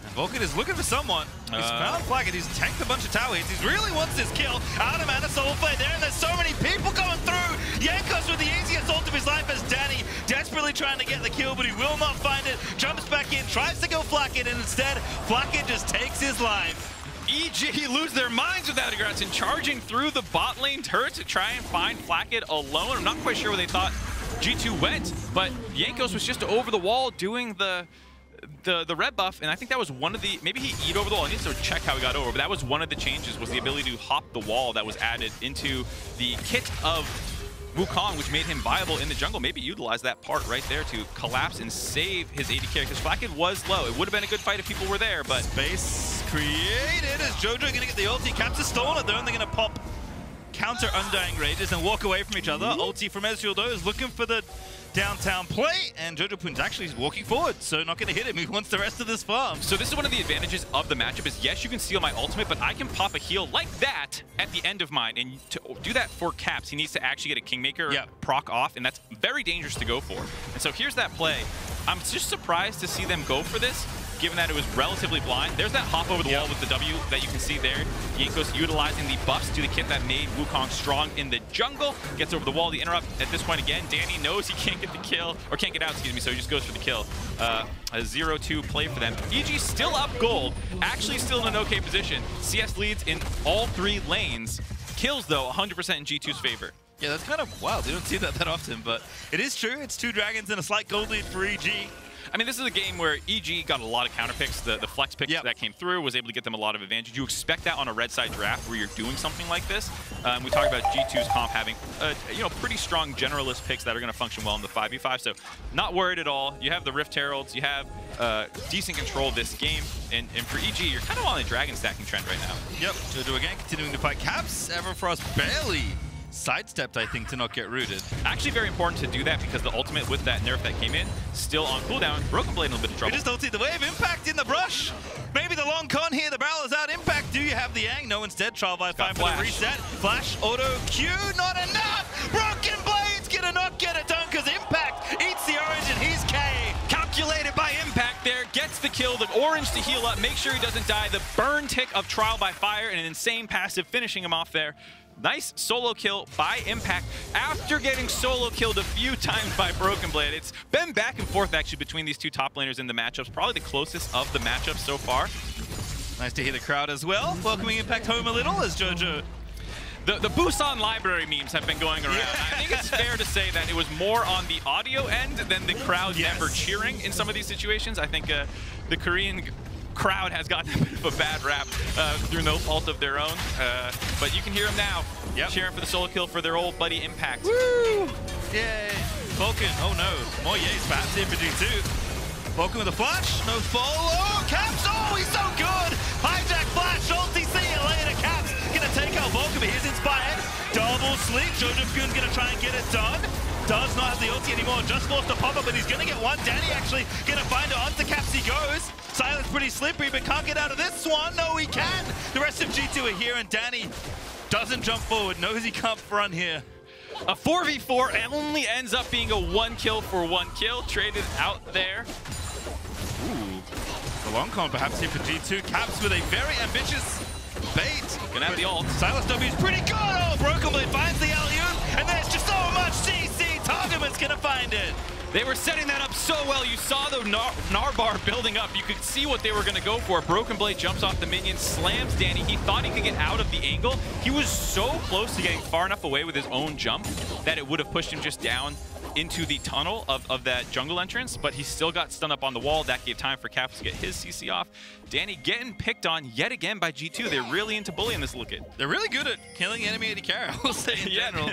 And Vulcan is looking for someone. He's found Flakked. He's tanked a bunch of tower hits. He really wants this kill. Out of mana, solo play there, and there's so many people going through. Jankos with the easiest ult of his life as Danny desperately trying to get the kill, but he will not find it. Jumps back in, tries to go Flakked, and instead, Flakked just takes his life. EG lose their minds with that aggression, charging through the bot lane turret to try and find Flakked alone. I'm not quite sure where they thought G2 went, but Jankos was just over the wall doing the red buff, and I think that was one of the, maybe he eat over the wall. I need to check how he got over, but that was one of the changes, was the ability to hop the wall that was added into the kit of Wukong, which made him viable in the jungle. Maybe utilize that part right there to collapse and save his AD carry, because Flakked was low. It would have been a good fight if people were there, but space created as Jojo going to get the ulti. Caps has stolen it though, and they're going to pop counter Undying Rages and walk away from each other. Ulti from Ezreal though is looking for the downtown play, and jojopyun's actually walking forward, so not going to hit him. He wants the rest of this farm. So this is one of the advantages of the matchup is, yes, you can steal my ultimate, but I can pop a heal like that at the end of mine, and to do that for Caps, he needs to actually get a Kingmaker proc off, and that's very dangerous to go for. And so here's that play. I'm just surprised to see them go for this, given that it was relatively blind. There's that hop over the wall with the W that you can see there. Jankos utilizing the buffs to the kit that made Wukong strong in the jungle. Gets over the wall, the interrupt. At this point again, Danny knows he can't get the kill, or can't get out, excuse me, so he just goes for the kill. A 0-2 play for them. EG still up gold, actually still in an okay position. CS leads in all 3 lanes. Kills, though, 100% in G2's favor. Yeah, that's kind of wild. You don't see that often, but it is true. It's 2 dragons and a slight gold lead for EG. I mean, this is a game where EG got a lot of counter picks. The flex picks that came through was able to get them a lot of advantage. You expect that on a red side draft where you're doing something like this. We talked about G2's comp having pretty strong generalist picks that are going to function well in the 5v5. So not worried at all. You have the Rift Heralds. You have decent control of this game. And for EG, you're kind of on a dragon stacking trend right now. Yep. Jojo again continuing to fight Caps. Everfrost barely sidestepped, I think, to not get rooted. Actually very important to do that because the ultimate with that nerf that came in, still on cooldown. BrokenBlade in a little bit of trouble. We just don't see the wave. Impact in the brush. Maybe the long con here. The barrel is out. Impact, do you have the Ang? No, instead, trial by 5 for the reset. Flash, auto, Q, not enough. BrokenBlade's gonna not get it done because Impact eats the orange and he's K. Calculated by Impact there, gets the kill, the orange to heal up, make sure he doesn't die. The burn tick of Trial by Fire and an insane passive finishing him off there. Nice solo kill by Impact after getting solo killed a few times by BrokenBlade. It's been back and forth actually between these two top laners in the matchups, probably the closest of the matchups so far. Nice to hear the crowd as well. Welcoming Impact home a little as Jojo. The Busan library memes have been going around. I think it's fair to say that it was more on the audio end than the crowd never cheering in some of these situations. I think the Korean crowd has gotten a bit of a bad rap through no fault of their own. But you can hear them now cheering for the solo kill for their old buddy Impact. Woo! Yay! Vulcan, oh no, more yays perhaps here for G2. Vulcan with a flash, no follow. Caps, oh, he's so good! Hijack flash, ulti, see you later, Caps. Gonna take out Vulcan, but he's inspired. Double sleep, jojopyun's gonna try and get it done. Does not have the ulti anymore, just forced to pop up, but he's gonna get one. Danny actually gonna find it, onto Caps he goes. Sylas pretty slippery, but can't get out of this one. No, he can. The rest of G2 are here, and Danny doesn't jump forward, knows he can't front here. A 4v4 only ends up being a 1 kill for 1 kill, traded out there. Ooh, the long con perhaps here for G2. Caps with a very ambitious bait. Gonna have the ult. Sylas W is pretty good. Oh, BrokenBlade finds the alley-oop, and there's just so much CC. Targamas gonna find it. They were setting that up so well. You saw the Gnar bar building up. You could see what they were going to go for. BrokenBlade jumps off the minion, slams Danny. He thought he could get out of the angle. He was so close to getting far enough away with his own jump that it would have pushed him just down into the tunnel of that jungle entrance, but he still got stunned up on the wall. That gave time for Caps to get his CC off. Danny getting picked on yet again by G2. They're really into bullying this Lookit. They're really good at killing enemy AD carry, I will say in general.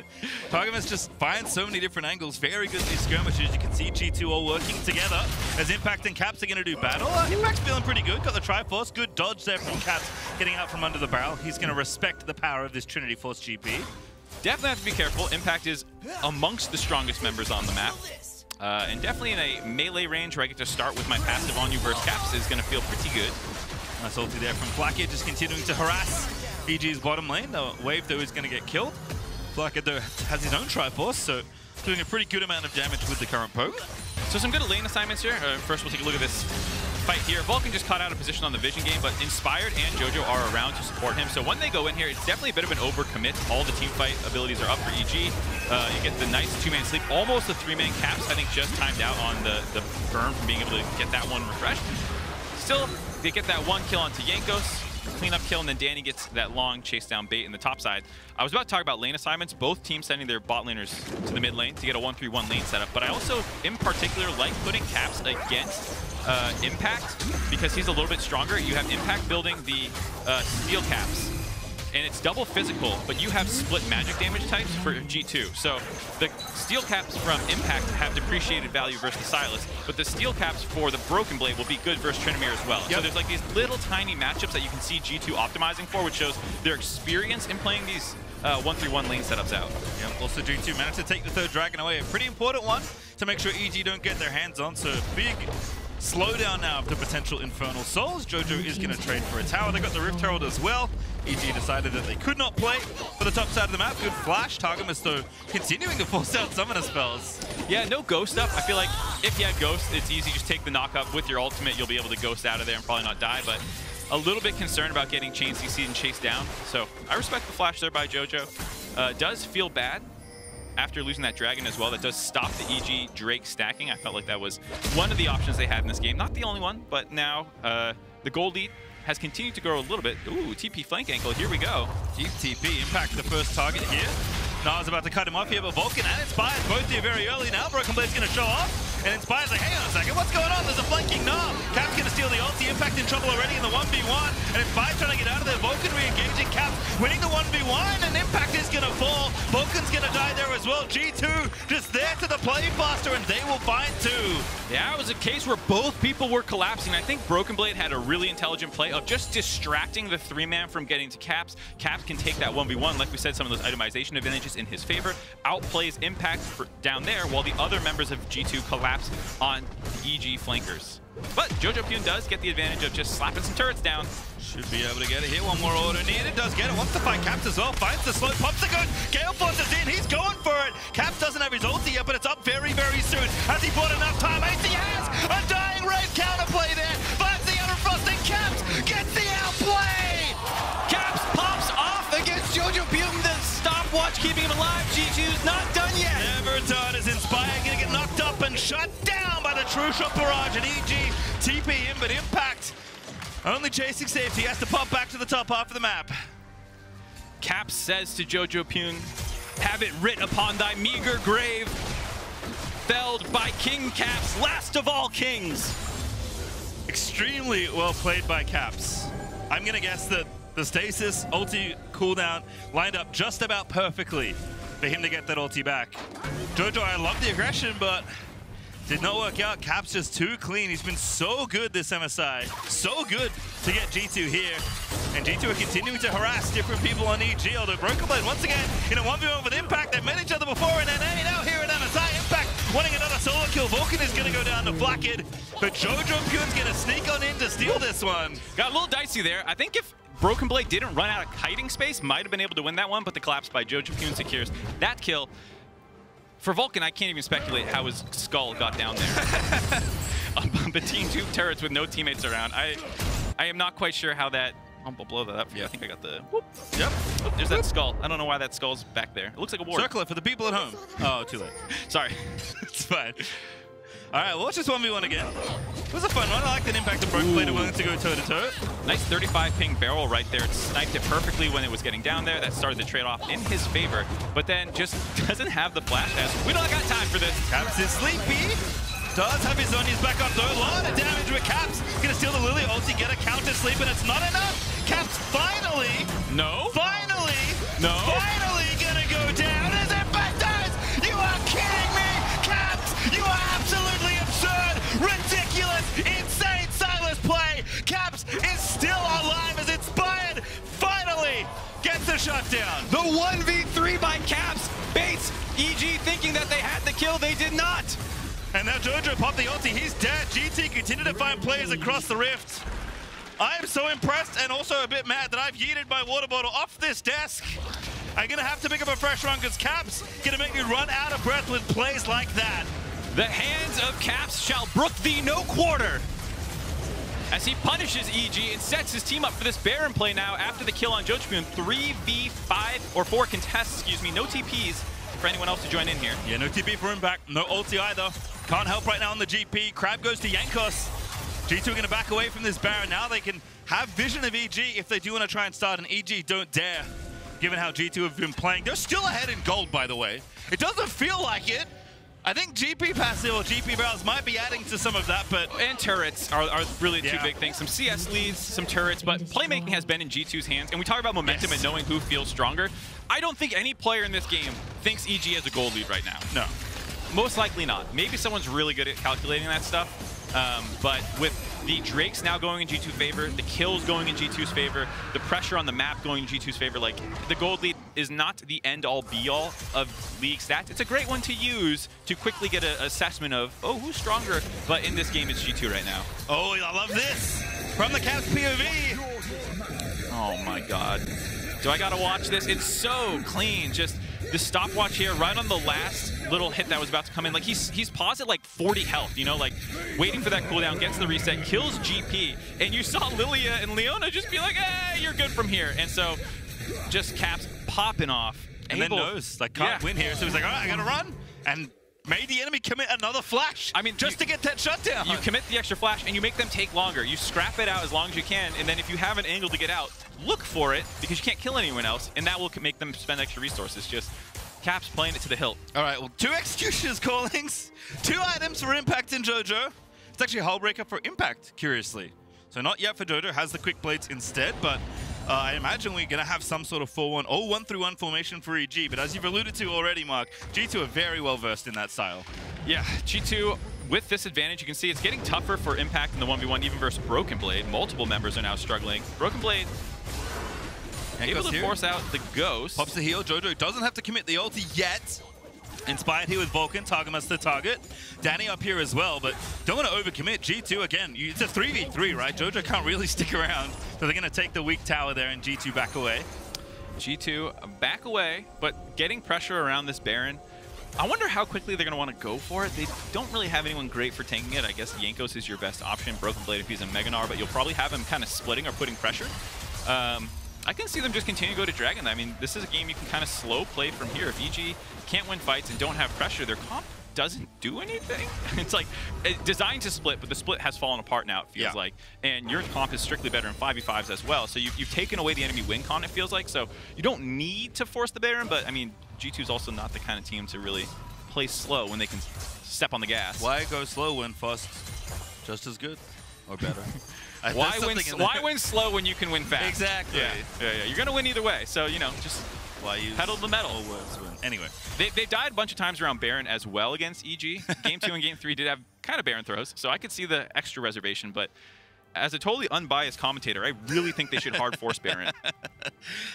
Targamas just finds so many different angles. Very good at these skirmishes. You can see G2 all working together as Impact and Caps are going to do battle. Impact's feeling pretty good. Got the Triforce. Good dodge there from Caps getting out from under the barrel. He's going to respect the power of this Trinity Force GP. Definitely have to be careful. Impact is amongst the strongest members on the map. And definitely in a melee range where I get to start with my passive on you versus Caps is going to feel pretty good. Nice ulti there from Flakked, just continuing to harass EG's bottom lane. The wave, though, is going to get killed. Flakked, though, has his own Triforce, so doing a pretty good amount of damage with the current poke. So some good lane assignments here. First, we'll take a look at this fight here. Vulcan just caught out of position on the vision game, but Inspired and Jojo are around to support him. So when they go in here, it's definitely a bit of an overcommit. All the team fight abilities are up for EG. You get the nice 2-man sleep, almost a 3-man Caps. I think just timed out on the burn from being able to get that one refreshed. Still, they get that 1 kill onto Jankos. Cleanup kill, and then Danny gets that long chase down bait in the top side. I was about to talk about lane assignments. Both teams sending their bot laners to the mid lane to get a 1-3-1 lane setup. But I also, in particular, like putting Caps against Impact because he's a little bit stronger. You have Impact building the steel Caps, and it's double physical, but you have split magic damage types for G2. So the steel caps from Impact have depreciated value versus the Sylas, but the steel caps for the BrokenBlade will be good versus Tryndamere as well. So there's like these little tiny matchups that you can see G2 optimizing for, which shows their experience in playing these 1-3-1 lane setups out. Also G2 managed to take the third dragon away, a pretty important one to make sure EG don't get their hands on. So big slowdown now of the potential Infernal Souls. Jojo is going to trade for a tower. They got the Rift Herald as well. EG decided that they could not play for the top side of the map. Good flash. Targamas, though, continuing to force out summoner spells. Yeah, no ghost up. I feel like if you had ghost, it's easy. Just take the knock up with your ultimate. You'll be able to ghost out of there and probably not die. But a little bit concerned about getting chain CC'd and chased down. So I respect the flash there by Jojo. Does feel bad after losing that dragon as well. That does stop the EG Drake stacking. I felt like that was one of the options they had in this game. Not the only one, but now the gold lead has continued to grow a little bit. Ooh, TP flank ankle, here we go. Deep TP, Impact the first target here. Gnar's about to cut him off here, but Vulcan and Inspired both here very early now. BrokenBlade's gonna show off. And Inspired's like, hang on a second, what's going on? There's a flanking Gnar. Cap's gonna steal the ulti. Impact in trouble already in the 1v1. And Inspired trying to get out of there. Vulcan re-engaging Cap, winning the 1v1, and Impact is gonna fall. Vulcan's gonna die there as well. G2 just there to the play faster, and they will find 2. Yeah, it was a case where both people were collapsing. I think BrokenBlade had a really intelligent play of just distracting the 3-man from getting to Caps. Caps can take that 1v1, like we said, some of those itemization advantages in his favor, outplays Impact down there, while the other members of G2 collapse on EG flankers. But jojopyun does get the advantage of just slapping some turrets down. Should be able to get it here. One more order needed. Does get it. Wants to find Caps as well. Finds the slow. Pops the gun. Gale forces in. He's going for it. Caps doesn't have his ulti yet, but it's up very, very soon. Has he bought enough time? AC has a dying raid counterplay there. Finds the Frosting. Caps gets the outplay. Caps pops off against jojopyun. The stopwatch keeping him alive. G2's not done yet. Never done. Is Inspired going to get knocked up and shut down by the True Shot Barrage, and EG TP in, but Impact only chasing safety. He has to pop back to the top half of the map. Caps says to jojopyun, have it writ upon thy meager grave, felled by King Caps, last of all kings. Extremely well played by Caps. I'm going to guess that the stasis ulti cooldown lined up just about perfectly for him to get that ulti back. Jojo, I love the aggression, but did not work out. Caps just too clean. He's been so good this MSI. So good to get G2 here. And G2 are continuing to harass different people on EG. Although BrokenBlade, once again, in a 1v1 with Impact. They've met each other before in NA. Now here at MSI. Impact wanting another solo kill. Vulcan is going to go down to Flakked. But jojopyun's going to sneak on in to steal this one. Got a little dicey there. I think if BrokenBlade didn't run out of kiting space, might have been able to win that one, but the collapse by jojopyun secures that kill. For Vulcan, I can't even speculate how his skull got down there. Between 2 turrets with no teammates around. I am not quite sure how that... I'll blow that up for you. I think I got the... Whoop. Yep. Oh, there's that skull. I don't know why that skull's back there. It looks like a ward. Circle it for the people at home. Oh, too late. Sorry. It's fine. All right, well, let's just 1v1 again. It was a fun one. I like that Impact and BrokenBlade are willing to go toe-to-toe. Nice 35 ping barrel right there. It sniped it perfectly when it was getting down there. That started the trade-off in his favor, but then just doesn't have the flash as we don't got time for this. Caps is sleepy. Does have his Zhonya's back up though. A lot of damage with Caps. Gonna steal the Lillia ulti, get a counter sleep, and it's not enough. Caps finally. No. Finally. No. Finally gonna go down as Impact does. You are kidding me, Caps. You are absolutely absurd, ridiculous, insane Sylas play. Caps is still alive as Inspired finally gets the shutdown. The 1v3 by Caps baits EG thinking that they had the kill. They did not. And now Jojo popped the ulti. He's dead. GT continue to find players across the rift. I am so impressed and also a bit mad that I've yeeted my water bottle off this desk. I'm going to have to pick up a fresh one because Caps going to make me run out of breath with plays like that. The hands of Caps shall brook thee no quarter. As he punishes EG and sets his team up for this Baron play now after the kill on jojopyun. 3v5 or 4 contests, excuse me. No TPs for anyone else to join in here. Yeah, no TP for Impact. No ulti either. Can't help right now on the GP. Crab goes to Jankos. G2 are going to back away from this Baron. Now they can have vision of EG if they do want to try and start, and EG don't dare, given how G2 have been playing. They're still ahead in gold, by the way. It doesn't feel like it. I think GP passive or GP barrels might be adding to some of that, but... And turrets are really two big things. Some CS leads, some turrets, but playmaking has been in G2's hands. And we talk about momentum and knowing who feels stronger. I don't think any player in this game thinks EG has a gold lead right now. No. Most likely not. Maybe someone's really good at calculating that stuff. But with the Drakes now going in G2's favor, the kills going in G2's favor, the pressure on the map going in G2's favor, like, the gold lead is not the end-all be-all of league stats. It's a great one to use to quickly get an assessment of, oh, who's stronger? But in this game, it's G2 right now. Oh, I love this! From the Caps POV! Oh my god. Do I gotta watch this? It's so clean. Just the stopwatch here right on the last little hit that was about to come in. Like, he's paused at like 40 health, you know, like waiting for that cooldown, gets the reset, kills GP, and you saw Lillia and Leona just be like, hey, you're good from here. And so just Caps popping off. And then knows, like, can't win here. So he's like, all right, I gotta run. And made the enemy commit another flash. I mean, just to get that shutdown. You commit the extra flash and you make them take longer. You scrap it out as long as you can, and then if you have an angle to get out, look for it because you can't kill anyone else, and that will make them spend extra resources. Just Caps playing it to the hilt. All right, well, 2 Executioner's Callings, 2 items for Impact and JoJo. It's actually a Hull Breaker for Impact, curiously. So not yet for JoJo, has the Quick Blades instead, but I imagine we're going to have some sort of 4-1 or 1-3-1 formation for EG. But as you've alluded to already, Mark, G2 are very well versed in that style. Yeah, G2 with this advantage, you can see it's getting tougher for Impact in the 1v1, even versus BrokenBlade. Multiple members are now struggling. BrokenBlade able to force out the Ghost. Pops the heal. JoJo doesn't have to commit the ulti yet. Inspired here with Vulcan, Targamas the target. Danny up here as well, but don't want to overcommit. G2, again, it's a 3v3, right? JoJo can't really stick around, so they're going to take the weak tower there and G2 back away. G2 back away, but getting pressure around this Baron. I wonder how quickly they're going to want to go for it. They don't really have anyone great for tanking it. I guess Jankos is your best option, BrokenBlade if he's a Mega Gnar, but you'll probably have him kind of splitting or putting pressure. I can see them just continue to go to Dragon. I mean, this is a game you can kind of slow play from here. If EG can't win fights and don't have pressure, their comp doesn't do anything. It's like designed to split, but the split has fallen apart now, it feels like. And your comp is strictly better in 5v5s as well. So you've taken away the enemy win con, it feels like. So you don't need to force the Baron, but I mean, G2 is also not the kind of team to really play slow when they can step on the gas. Why go slow when fast just as good or better? Why win slow when you can win fast? Exactly. Yeah. You're going to win either way. So, you know, just pedal to the metal. Anyway. They died a bunch of times around Baron as well against EG. Game 2 and Game 3 did have kind of Baron throws, so I could see the extra reservation. But as a totally unbiased commentator, I really think they should hard force Baron.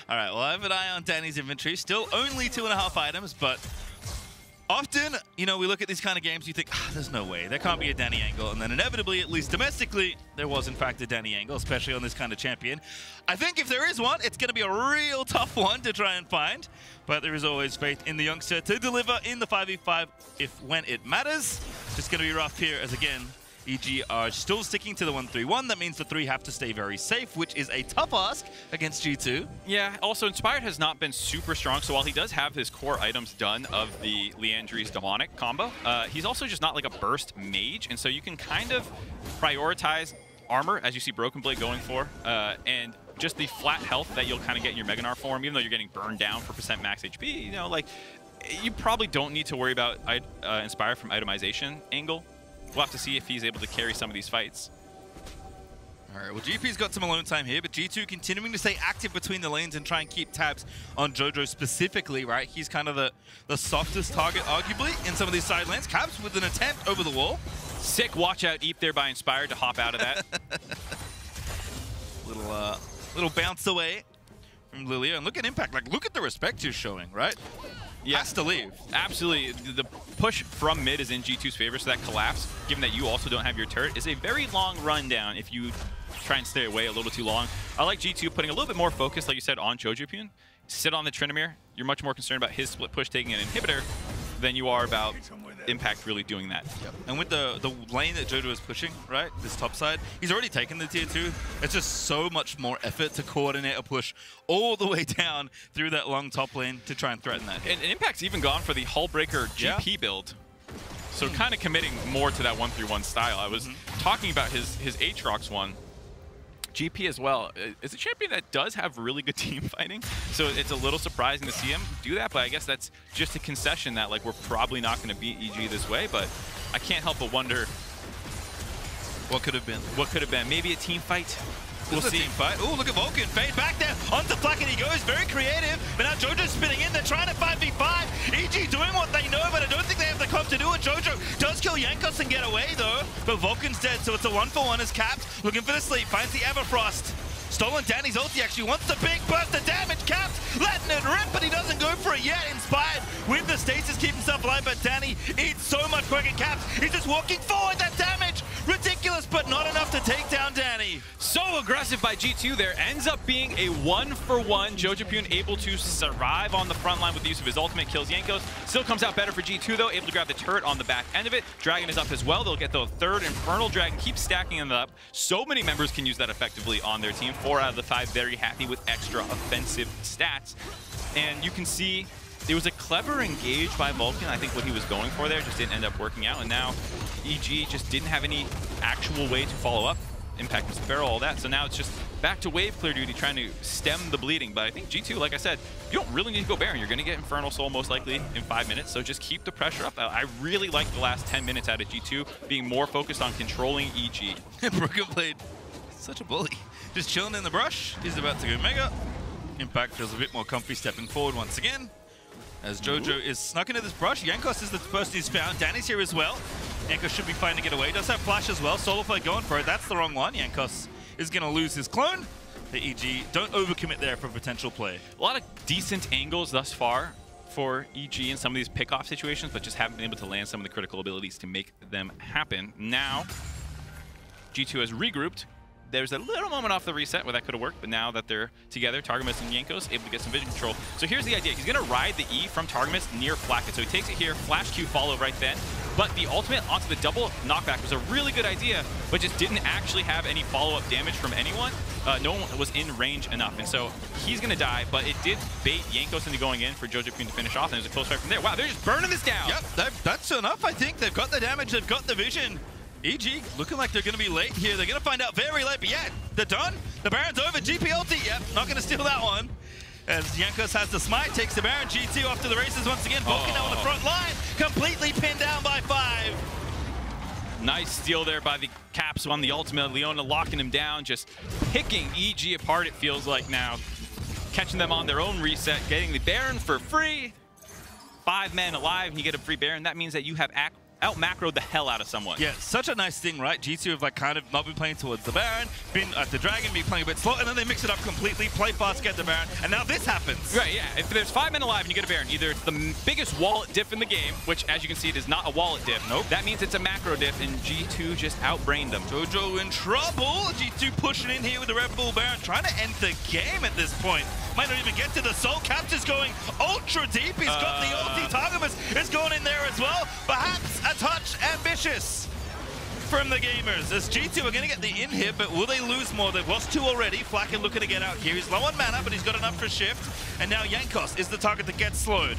All right, well, I have an eye on Danny's inventory. Still only 2.5 items, but often, you know, we look at these kind of games, you think, there's no way. There can't be a Danny angle. And then inevitably, at least domestically, there was, in fact, a Danny angle, especially on this kind of champion. I think if there is one, it's going to be a real tough one to try and find. But there is always faith in the youngster to deliver in the 5v5 when it matters. Just going to be rough here as, again, EG are still sticking to the 1-3-1. That means the 3 have to stay very safe, which is a tough ask against G2. Yeah, also Inspired has not been super strong, so while he does have his core items done of the Liandry's Demonic combo, he's also just not like a burst mage, and so you can kind of prioritize armor, as you see BrokenBlade going for, and just the flat health that you'll kind of get in your Mega Gnar form, even though you're getting burned down for % max HP, you know, like, you probably don't need to worry about Inspire from itemization angle. We'll have to see if he's able to carry some of these fights. All right, well, GP's got some alone time here, but G2 continuing to stay active between the lanes and try and keep tabs on JoJo specifically, right? He's kind of the softest target, arguably, in some of these side lanes. Caps with an attempt over the wall. Sick watch out Eep there by Inspired to hop out of that. Little bounce away from Lillia. And look at Impact. Like, look at the respect he's showing, right? Yeah. Has to leave. Absolutely. The push from mid is in G2's favor, so that collapse, given that you also don't have your turret, is a very long rundown if you try and stay away a little too long. I like G2 putting a little bit more focus, like you said, on jojopyun. Sit on the Tryndamere. You're much more concerned about his split push taking an inhibitor than you are about Impact really doing that. Yep. And with the lane that JoJo is pushing, right, this top side, he's already taken the tier 2. It's just so much more effort to coordinate a push all the way down through that long top lane to try and threaten that. And Impact's even gone for the Hullbreaker GP build. So kind of committing more to that 1-3-1 style. I was talking about his Aatrox one. GP as well is a champion that does have really good team fighting, so it's a little surprising to see him do that, but I guess that's just a concession that, like, we're probably not going to beat EG this way, but I can't help but wonder what could have been. What could have been? Maybe a team fight. We'll see. Team fight. Oh, look at Vulcan. Fade back there. Onto Flakked he goes. Very creative. But now JoJo's spinning in. They're trying to 5v5. EG doing what they know, but I don't think they have the comp to do it. JoJo does kill Jankos and get away, though. But Vulcan's dead, so it's a 1-for-1 as Caps. Looking for the sleep. Finds the Everfrost. Stolen Danny's ulti actually wants the big burst of damage. Caps letting it rip, but he doesn't go for it yet. Inspired with the stasis, keep himself alive, but Danny eats so much quicker. Caps, he's just walking forward. That damage, ridiculous, but not enough to take down Danny. So aggressive by G2 there. Ends up being a 1-for-1. jojopyun able to survive on the front line with the use of his ultimate, kills Jankos. Still comes out better for G2 though, able to grab the turret on the back end of it. Dragon is up as well. They'll get the third Infernal Dragon, keep stacking them up. So many members can use that effectively on their team. 4 out of the 5 very happy with extra offensive stats. And you can see it was a clever engage by Vulcan. I think what he was going for there just didn't end up working out. And now EG just didn't have any actual way to follow up. Impact missed the barrel, all that. So now it's just back to wave clear duty, trying to stem the bleeding. But I think G2, like I said, you don't really need to go Baron. You're going to get Infernal Soul most likely in 5 minutes, so just keep the pressure up. I really like the last 10 minutes out of G2 being more focused on controlling EG. BrokenBlade, such a bully. Just chilling in the brush. He's about to go Mega. Impact feels a bit more comfy stepping forward once again. As Jojo is snuck into this brush. Jankos is the person he's found. Danny's here as well. Jankos should be fine to get away. Does have flash as well. Solo play going for it. That's the wrong one. Jankos is going to lose his clone. The EG don't overcommit there for potential play. A lot of decent angles thus far for EG in some of these pick-off situations, but just haven't been able to land some of the critical abilities to make them happen. Now, G2 has regrouped. There's a little moment off the reset where that could have worked, but now that they're together, Targamas and Jankos able to get some vision control. So here's the idea. He's going to ride the E from Targamas near Flakked. So he takes it here, flash Q follow right then. But the ultimate onto the double knockback was a really good idea, but just didn't actually have any follow-up damage from anyone. No one was in range enough, and so he's going to die, but it did bait Jankos into going in for jojopyun to finish off, and there's a close fight from there. Wow, they're just burning this down. Yep, that's enough, I think. They've got the damage, they've got the vision. EG looking like they're going to be late here. They're going to find out very late, but yeah, they're done. The Baron's over. GP ulti, yep, not going to steal that one. As Jankos has the smite, takes the Baron. G2 off to the races once again. Vulcan now on the front line, completely pinned down by 5. Nice steal there by the Caps on the ultimate. Leona locking him down, just picking EG apart, it feels like now. Catching them on their own reset, getting the Baron for free. 5 men alive, and you get a free Baron. That means that you have out-macroed the hell out of someone. Yeah, such a nice thing, right? G2 have like kind of not been playing towards the Baron, been at the Dragon, been playing a bit slow, and then they mix it up completely, play fast, get the Baron, and now this happens. Right, yeah. If there's 5 men alive and you get a Baron, either it's the biggest wallet diff in the game, which as you can see, it is not a wallet diff. Nope. That means it's a macro diff, and G2 just outbrained them. Jojo in trouble. G2 pushing in here with the Red Bull Baron, trying to end the game at this point. Might not even get to the soul. Caps is going ultra deep. He's got the ulti. Targamas is going in there as well. Perhaps a touch ambitious from the gamers. As G2 are going to get the in hit, but will they lose more? They've lost 2 already. Flakked looking to get out here. He's low on mana, but he's got enough for shift. And now Jankos is the target that gets slowed.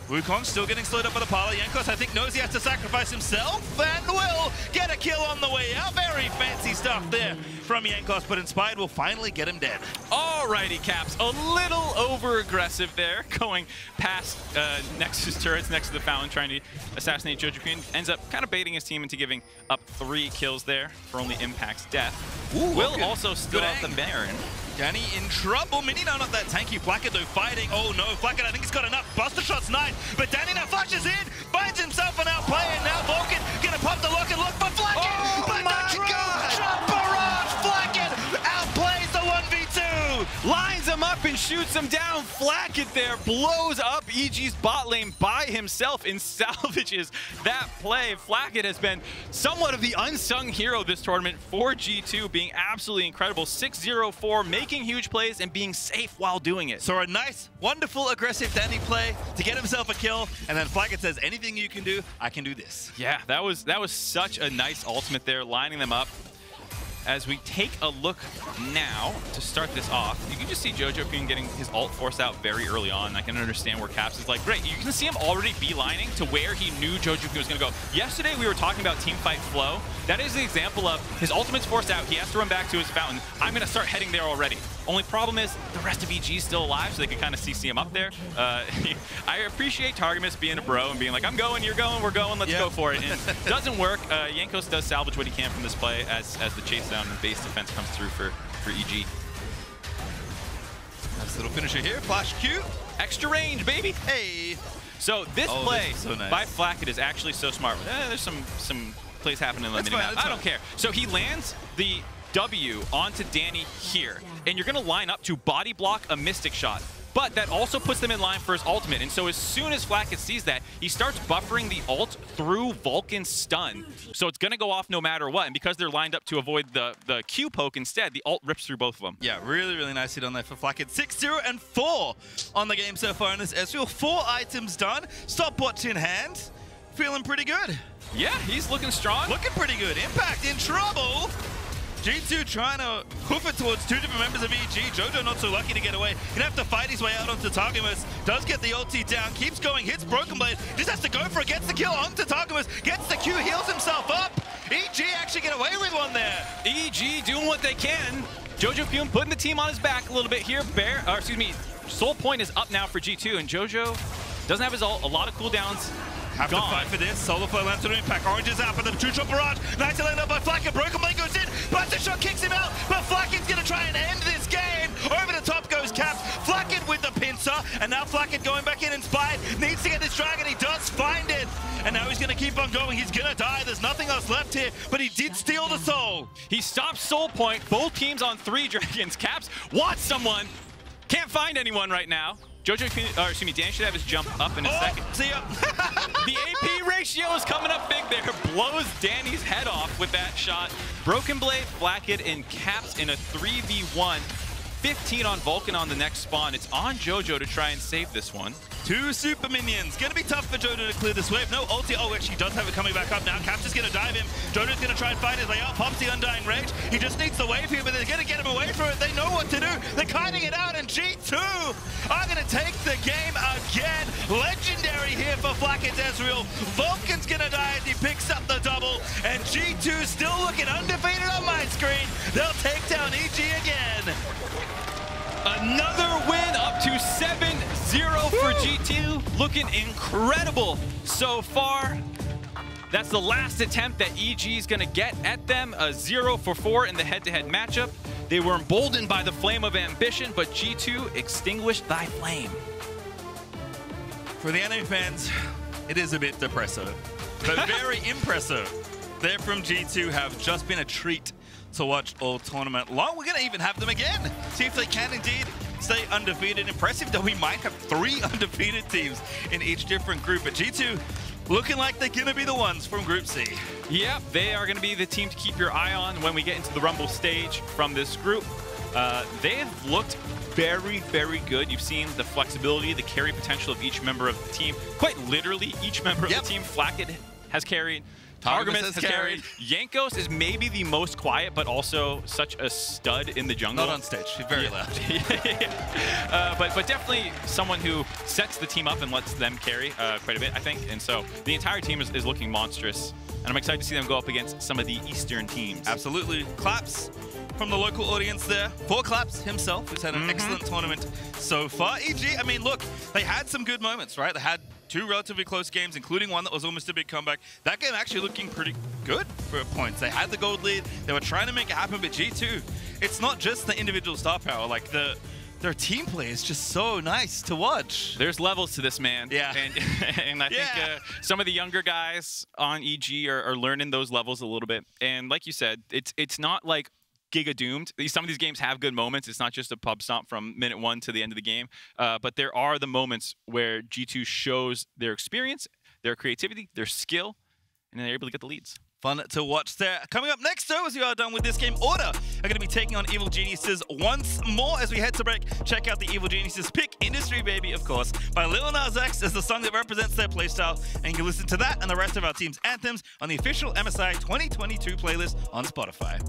Wukong still getting slowed up by the Parla. Jankos, I think, knows he has to sacrifice himself and will get a kill on the way out. Very fancy stuff there from Jankos, but Inspired will finally get him dead. Alrighty, Caps. A little over-aggressive there, going past Nexus turrets next to the Fountain, trying to assassinate jojopyun. Ends up kind of baiting his team into giving up 3 kills there for only Impact's death. Ooh, Will also still have the Baron. Danny in trouble. Mini now not that tanky. Flakked though fighting. Oh no, Flakked I think he's got enough. Buster shot's nice, but Danny now flashes in, finds himself an outplay, and now Vulcan gonna pop the lock and look for Flakked. Oh but my the God! shot barrage. Flakked outplays the 1v2. Lines him up and shoots him down. Flakked there blows up EG's bot lane by himself and salvages that play. Flakked has been somewhat of the unsung hero this tournament for G2, being absolutely incredible. 6-0-4, making huge plays and being safe while doing it. So a nice, wonderful, aggressive Danny play to get himself a kill, and then Flakked says, anything you can do, I can do this. Yeah, that was such a nice ultimate there, lining them up. As we take a look now to start this off, you can just see jojopyun getting his ult forced out very early on. I can understand where Caps is like, great, you can see him already beelining to where he knew jojopyun was going to go. Yesterday, we were talking about teamfight flow. That is the example of his ultimate's forced out. He has to run back to his fountain. I'm going to start heading there already. Only problem is the rest of EG is still alive, so they can kind of CC him up there. I appreciate Targamas being a bro and being like, I'm going, you're going, we're going, let's go for it. And it doesn't work. Jankos does salvage what he can from this play as the chase down and base defense comes through for EG. Nice little finisher here. Flash Q. Extra range, baby. Hey. So this play so nice. by Flakked is actually so smart. There's some plays happening in the mini-map. I don't care. So he lands the W onto Danny here, and you're going to line up to body block a Mystic Shot. But that also puts them in line for his ultimate, and so as soon as Flakked sees that, he starts buffering the ult through Vulcan's stun. So it's going to go off no matter what, and because they're lined up to avoid the Q poke instead, the ult rips through both of them. Yeah, really, really nice hit on there for Flakked. 6-0-4 on the game so far in this Ezreal. 4 items done, stopwatch in hand. Feeling pretty good. Yeah, he's looking strong. Looking pretty good. Impact in trouble. G2 trying to hoof it towards 2 different members of EG. Jojo not so lucky to get away. Gonna have to fight his way out onto Targamas. Does get the ulti down, keeps going, hits BrokenBlade. Just has to go for it, gets the kill onto Targamas, gets the Q, heals himself up. EG actually get away with one there. EG doing what they can. jojopyun putting the team on his back a little bit here. Soul Point is up now for G2, and Jojo doesn't have his ult. A lot of cooldowns. Have to fight for this. Solar Flow lands an impact. Orange is out, but the two-shot barrage. Nice to land up by Flakked. BrokenBlade goes in. Buster shot kicks him out, but Flakked's going to try and end this game. Over the top goes Caps. Flakked with the pincer, and now Flakked going back in inspired. Needs to get this dragon. He does find it, and now he's going to keep on going. He's going to die. There's nothing else left here, but he did steal the soul. He stops Soul Point. Both teams on 3 dragons. Caps wants someone. Can't find anyone right now. Dan should have his jump up in a second. See ya. The AP ratio is coming up big there. Blows Danny's head off with that shot. BrokenBlade, Flakked, and Caps in a 3v1. 15 on Vulcan on the next spawn. It's on Jojo to try and save this one. 2 super minions. Gonna be tough for Jojo to clear this wave. No ulti. Oh, actually does have it coming back up now. Caps is gonna dive him. Jojo's gonna try and fight his way out. Pops the Undying Rage. He just needs the wave here, but they're gonna get him away from it. They know what to do. They're kiting it out, and G2 are gonna take the game again. Legendary here for Flakked Ezreal. Vulcan's gonna die as he picks up the double, and G2 still looking undefeated on my screen. They'll take down EG again. Another win, up to 7-0 for G2. Looking incredible so far. That's the last attempt that EG is going to get at them. A 0-for-4 in the head-to-head matchup. They were emboldened by the flame of ambition, but G2 extinguished thy flame. For the anime fans, it is a bit depressive, but very impressive. They from G2 have just been a treat to watch all tournament long. We're going to even have them again. See if they can indeed stay undefeated. Impressive that we might have 3 undefeated teams in each different group. But G2 looking like they're going to be the ones from Group C. Yep, they are going to be the team to keep your eye on when we get into the Rumble stage from this group. They've looked very, very good. You've seen the flexibility, the carry potential of each member of the team. Quite literally, each member of the team. Flakked has carried. Targamas has carried. Jankos is maybe the most quiet, but also such a stud in the jungle. Not on stage. She's very loud. But definitely someone who sets the team up and lets them carry quite a bit, I think. And so the entire team is looking monstrous. And I'm excited to see them go up against some of the Eastern teams. Absolutely. Claps from the local audience there. For Claps himself, who's had an excellent tournament so far. EG, I mean, look, they had some good moments, right? They had 2 relatively close games, including one that was almost a big comeback. That game actually looking pretty good for points. They had the gold lead. They were trying to make it happen, but G2, it's not just the individual star power. Like, their team play is just so nice to watch. There's levels to this, man. Yeah. And I think some of the younger guys on EG are learning those levels a little bit. And like you said, it's not like Giga doomed. Some of these games have good moments. It's not just a pub stomp from minute 1 to the end of the game. But there are the moments where G2 shows their experience, their creativity, their skill, and they're able to get the leads. Fun to watch there. Coming up next, though, as we are done with this game, Order are going to be taking on Evil Geniuses once more. As we head to break, check out the Evil Geniuses pick, Industry Baby, of course, by Lil Nas X as the song that represents their playstyle. And you can listen to that and the rest of our team's anthems on the official MSI 2022 playlist on Spotify.